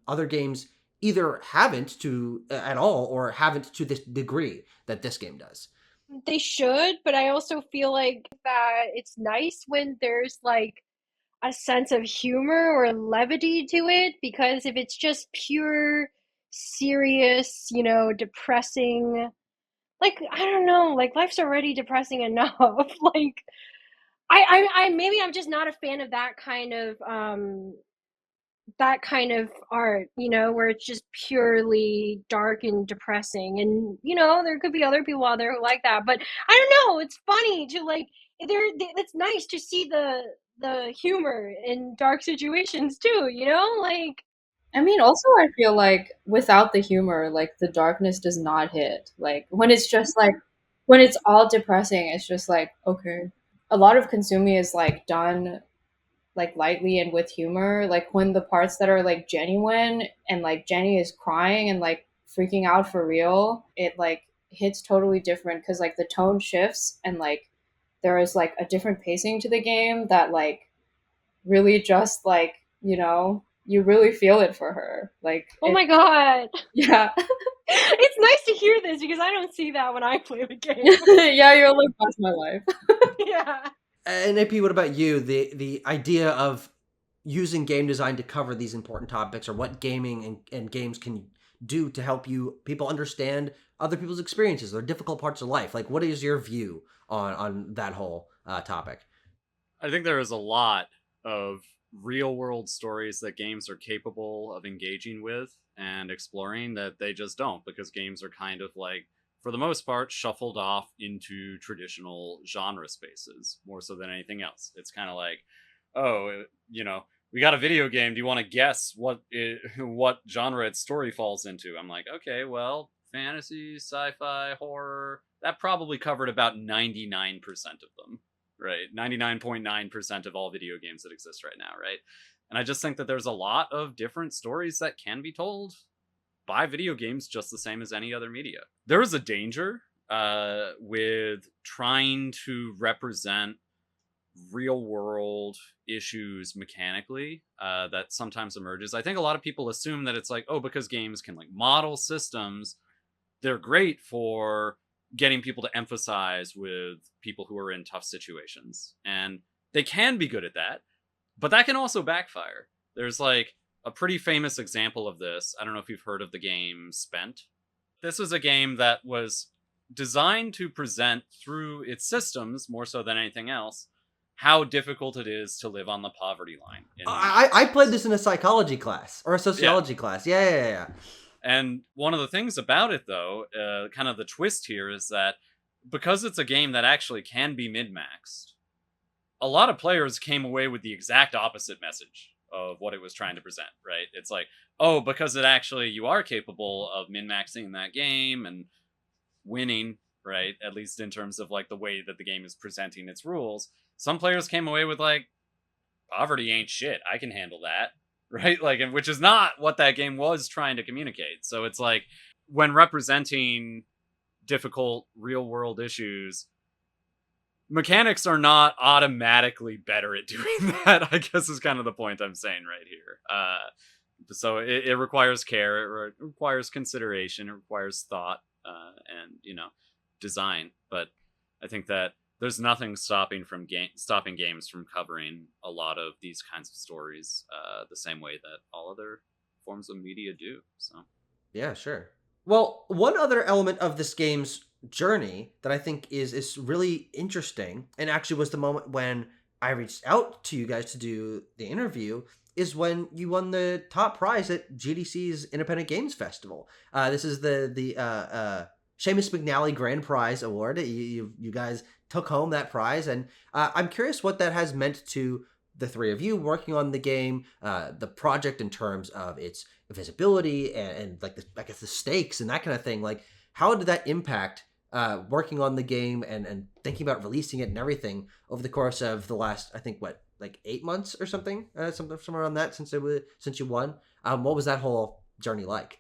other games either haven't to at all or haven't to this degree that this game does? They should, but I also feel like that it's nice when there's like a sense of humor or levity to it, because if it's just pure serious, depressing, like I don't know, like life's already depressing enough. Like I maybe I'm just not a fan of that kind of art, where it's just purely dark and depressing. And there could be other people out there who like that, but I don't know. It's funny to like it's nice to see the humor in dark situations too. Like I mean, also I feel like without the humor, like the darkness does not hit. Like when it's just like when it's all depressing, it's just like okay. A lot of Consumi is like done like lightly and with humor. Like when the parts that are like genuine and like Jenny is crying and like freaking out for real, it like hits totally different because like the tone shifts and like there is like a different pacing to the game that like really just like you really feel it for her. Like oh my god. yeah. It's nice to hear this because I don't see that when I play the game. Yeah, you're like that's my life. Yeah. And AP, what about you? The idea of using game design to cover these important topics, or what gaming and games can do to help people understand other people's experiences or difficult parts of life. Like, what is your view on that whole topic? I think there is a lot of real world stories that games are capable of engaging with and exploring that they just don't, because games are kind of like, for the most part, shuffled off into traditional genre spaces more so than anything else. It's kind of like, oh, we got a video game. Do you want to guess what genre its story falls into? I'm like, okay, well, fantasy, sci-fi, horror. That probably covered about 99% of them, right? 99.9% of all video games that exist right now, right? And I just think that there's a lot of different stories that can be told by video games just the same as any other media. There is a danger with trying to represent real world issues mechanically that sometimes emerges. I think a lot of people assume that it's like, oh, because games can like model systems, they're great for getting people to emphasize with people who are in tough situations. And they can be good at that, but that can also backfire. There's like a pretty famous example of this. I don't know if you've heard of the game Spent. this was a game that was designed to present through its systems, more so than anything else, how difficult it is to live on the poverty line in the United I played States. this in a psychology class or a Yeah. sociology class. Yeah. And one of the things about it, though, kind of the twist here is that because it's a game that actually can be min-maxed, a lot of players came away with the exact opposite message of what it was trying to present, right? It's like, oh, because it actually, you are capable of min-maxing that game and winning, right? At least in terms of like the way that the game is presenting its rules. Some players came away with like, poverty ain't shit. I can handle that, right? Like, which is not what that game was trying to communicate. So it's like when representing difficult real world issues, mechanics are not automatically better at doing that, I guess is kind of the point I'm saying right here. So it requires care, it requires consideration, it requires thought, and, design. But I think that there's nothing stopping games from covering a lot of these kinds of stories the same way that all other forms of media do. So Yeah, sure. Well, one other element of this game's journey that I think is really interesting, and actually was the moment when I reached out to you guys to do the interview, is when you won the top prize at GDC's Independent Games Festival. This is the Seamus McNally Grand Prize Award. You guys took home that prize, and I'm curious what that has meant to the three of you working on the game, the project in terms of its visibility and like I guess the stakes and that kind of thing. Like, how did that impact working on the game and thinking about releasing it and everything over the course of the last, I think, like 8 months or something, somewhere around that since you won? What was that whole journey like?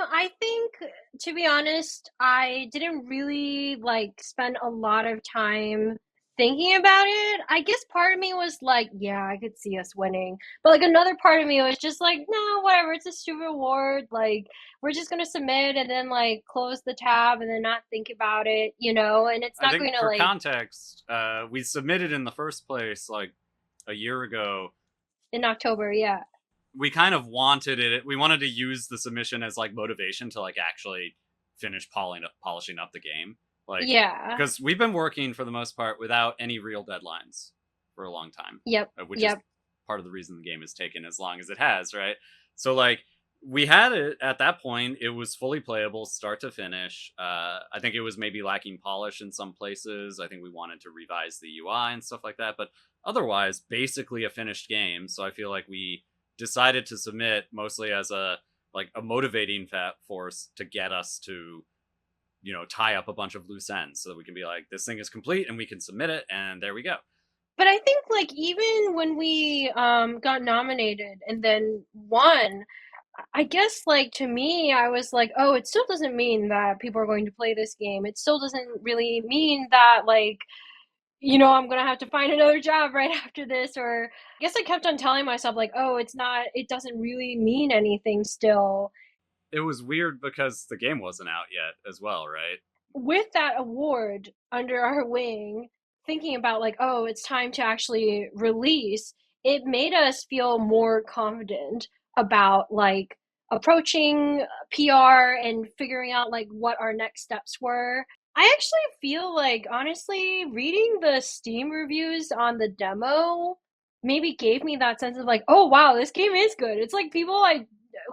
I think, to be honest, I didn't really spend a lot of time thinking about it. I guess part of me was like, yeah, I could see us winning. But another part of me was just like, no, whatever, it's a stupid award. We're just gonna submit and then close the tab and then not think about it, and it's I not think going to for context, we submitted in the first place like a year ago. in October, yeah. We kind of wanted it. We wanted to use the submission as like motivation to like actually finish polishing up the game. Yeah. Because we've been working for the most part without any real deadlines for a long time. Yep. Which is part of the reason the game has taken as long as it has, right? So we had it at that point. It was fully playable, start to finish. I think it was maybe lacking polish in some places. I think we wanted to revise the UI and stuff like that. But otherwise, basically a finished game. So I feel like we decided to submit mostly as a motivating force to get us to tie up a bunch of loose ends so that we can be like, this thing is complete and we can submit it, and there we go. But I think even when we got nominated and then won, I guess to me, I was like, oh, it still doesn't mean that people are going to play this game. It still doesn't really mean that I'm gonna have to find another job right after this. Or I guess I kept on telling myself oh, it doesn't really mean anything still. It was weird because the game wasn't out yet as well, right? With that award under our wing, thinking about oh, it's time to actually release, it made us feel more confident about approaching PR and figuring out what our next steps were. I actually feel honestly, reading the Steam reviews on the demo maybe gave me that sense of oh wow, this game is good. It's people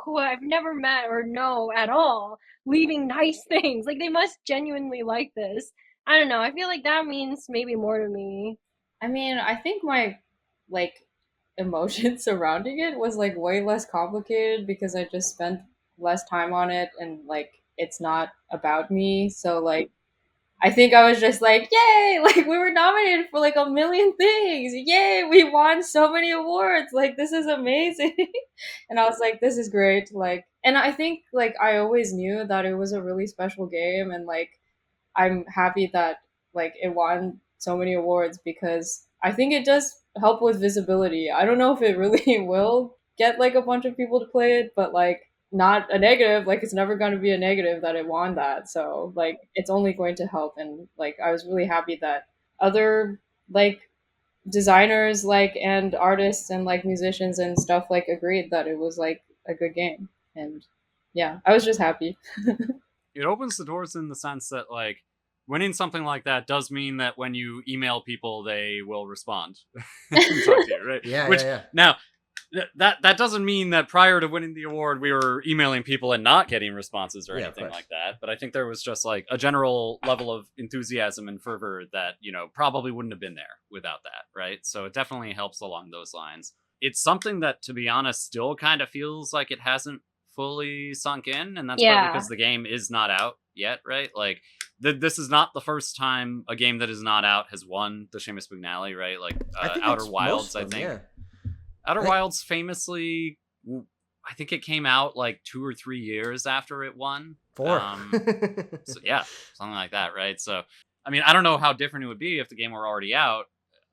who I've never met or know at all leaving nice things. They must genuinely like this. I don't know. I feel that means maybe more to me. I mean, I think my like emotion surrounding it was way less complicated because I just spent less time on it and it's not about me. So I think I was just yay, we were nominated for a million things. Yay, we won so many awards. This is amazing. And I was like, this is great. And I think I always knew that it was a really special game, and I'm happy that it won so many awards because I think it does help with visibility. I don't know if it really will get a bunch of people to play it, but not a negative. It's never going to be a negative that it won that. So it's only going to help. And I was really happy that other designers and artists and musicians and stuff agreed that it was a good game. And yeah, I was just happy. It opens the doors in the sense that, like, winning something like that does mean that when you email people, they will respond and talk to you, right? Yeah, Which, yeah. now, that doesn't mean that prior to winning the award we were emailing people and not getting responses or Yeah, of anything course. like that, but I think there was just like a general level of enthusiasm and fervor that, you know, probably wouldn't have been there without that, right? So it definitely helps along those lines. It's something that, to be honest, still kind of feels like it hasn't fully sunk in, and that's partly Yeah. because the game is not out yet, right? Like, this is not the first time a game that is not out has won the Seamus McNally, right? Like, I think Outer it's most Wilds, I of them, think. yeah. Outer I think, Wilds famously, I think it came out like 2 or 3 years after it won. 4. So yeah, something like that, right? So, I mean, I don't know how different it would be if the game were already out.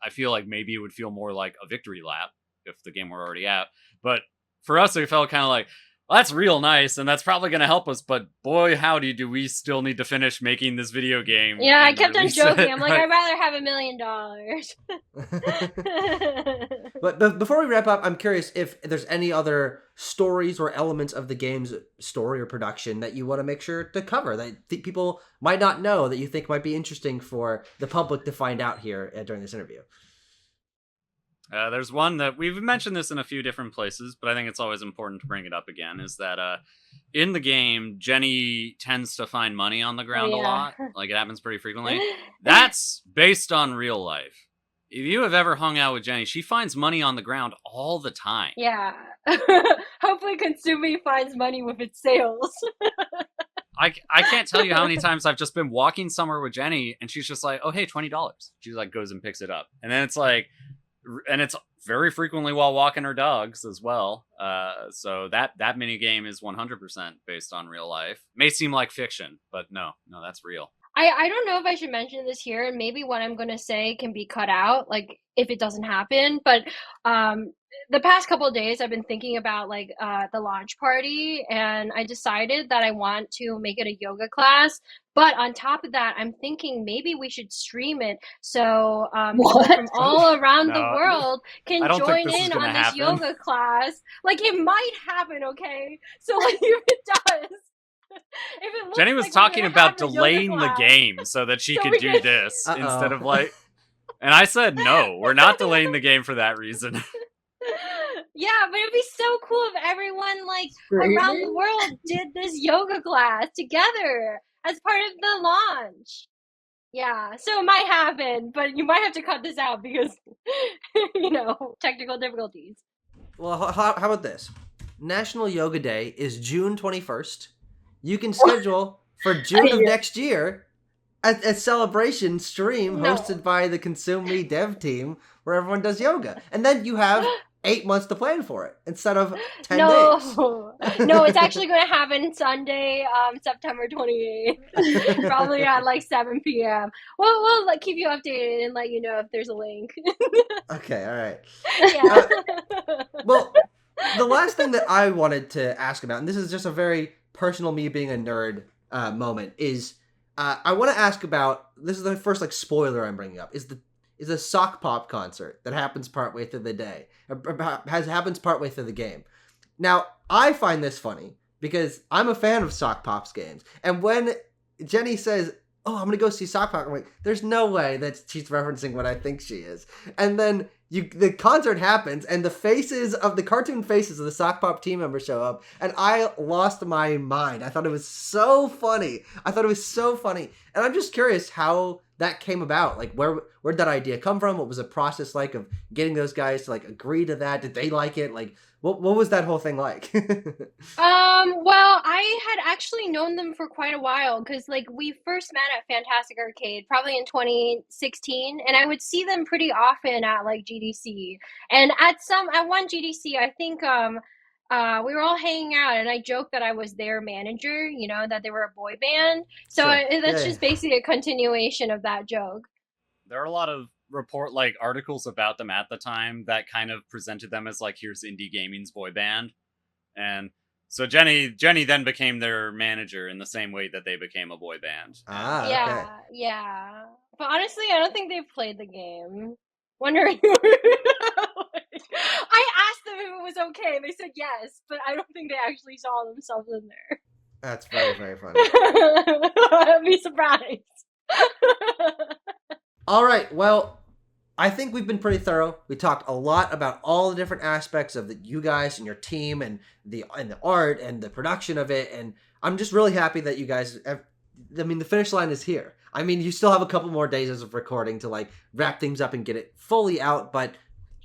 I feel like maybe it would feel more like a victory lap if the game were already out. But for us, it felt kind of like, well, that's real nice, and that's probably going to help us. But boy, howdy, do we still need to finish making this video game? Yeah, I and kept on release joking. it, I'm like, right? I'd rather have $1 million. But before we wrap up, I'm curious if there's any other stories or elements of the game's story or production that you want to make sure to cover that people might not know that you think might be interesting for the public to find out here during this interview. There's one that we've mentioned this in a few different places, but I think it's always important to bring it up again, is that in the game, Jenny tends to find money on the ground a lot. Like, it happens pretty frequently. That's based on real life. If you have ever hung out with Jenny, she finds money on the ground all the time. Yeah. Hopefully Consumi finds money with its sales. I can't tell you how many times I've just been walking somewhere with Jenny, and she's just like, oh, hey, $20. She like goes and picks it up. And then it's like, and it's very frequently while walking her dogs as well. So that mini game is 100% based on real life. May seem like fiction, but no, that's real. I don't know if I should mention this here, and maybe what I'm going to say can be cut out, like, if it doesn't happen. But the past couple of days, I've been thinking about, like, the launch party, and I decided that I want to make it a yoga class. But on top of that, I'm thinking maybe we should stream it so people from all around the No, world I can don't think join this is in gonna on this happen. yoga class. Like, it might happen, okay? So, like, if it does, if it looks Jenny was like we're talking gonna about have a yoga delaying the class, game so that she so could we do can- this Uh-oh. instead of like. And I said, no, we're not delaying the game for that reason. Yeah, but it'd be so cool if everyone, like, around the Streaming? world did this yoga class together as part of the launch. Yeah, so it might happen, but you might have to cut this out because, technical difficulties. Well, how about this? National Yoga Day is June 21st. You can schedule for June of next year a celebration stream No. hosted by the Consume Me dev team where everyone does yoga. And then you have 8 months to plan for it instead of 10 days. No, it's actually going to happen Sunday, September 28th, probably at like 7 p.m. We'll like, keep you updated and let you know if there's a link. Okay, all right. Yeah. Well, the last thing that I wanted to ask about, and this is just a very personal me being a nerd moment, is I want to ask about, this is the first like spoiler I'm bringing up, is a sock pop concert that happens partway through the day, happens partway through the game. Now, I find this funny because I'm a fan of sock pops games, and when Jenny says, oh, I'm gonna go see sock pop, I'm like, there's no way that she's referencing what I think she is. And then the concert happens, and the cartoon faces of the sock pop team members show up, and I lost my mind. I thought it was so funny. And I'm just curious how that came about. Like, where did that idea come from? What was the process like of getting those guys to like agree to that? Did they like it? Like, what was that whole thing like? Well, I had actually known them for quite a while because, like, we first met at Fantastic Arcade probably in 2016, and I would see them pretty often at like GDC. And at one GDC, I think we were all hanging out, and I joked that I was their manager, that they were a boy band. So Sure. that's Yeah. just basically a continuation of that joke. There are a lot of articles about them at the time that kind of presented them as like, here's indie gaming's boy band. And so Jenny then became their manager in the same way that they became a boy band. Ah, Yeah, okay. yeah. But honestly, I don't think they've played the game. Wondering. I asked them if it was okay. And they said yes, but I don't think they actually saw themselves in there. That's very, very funny. I'd be surprised. All right, well, I think we've been pretty thorough. We talked a lot about all the different aspects of you guys and your team and the art and the production of it, and I'm just really happy that you guys have, I mean, the finish line is here. I mean, you still have a couple more days of recording to like wrap things up and get it fully out, but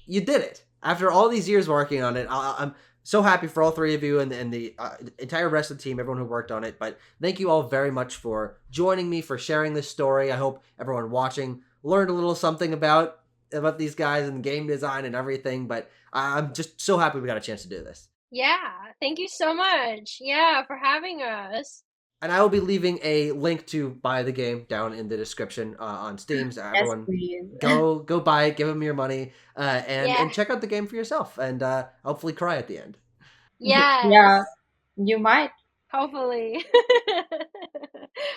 you did it. After all these years working on it, I'm so happy for all three of you and the entire rest of the team, everyone who worked on it. But thank you all very much for joining me, for sharing this story. I hope everyone watching learned a little something about these guys and game design and everything. But I'm just so happy we got a chance to do this. Yeah, thank you so much. Yeah, for having us. And I will be leaving a link to buy the game down in the description on Steam. So everyone, please. go buy it, give them your money, Yeah. and check out the game for yourself, and hopefully cry at the end. Yes. Yeah, you might. Hopefully.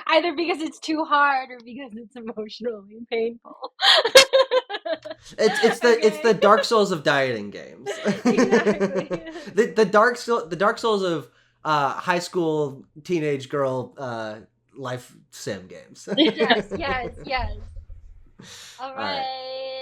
Either because it's too hard or because it's emotionally painful. It's the Dark Souls of dieting games. Exactly. the Dark Souls of high school teenage girl life sim games. Yes. All right. right.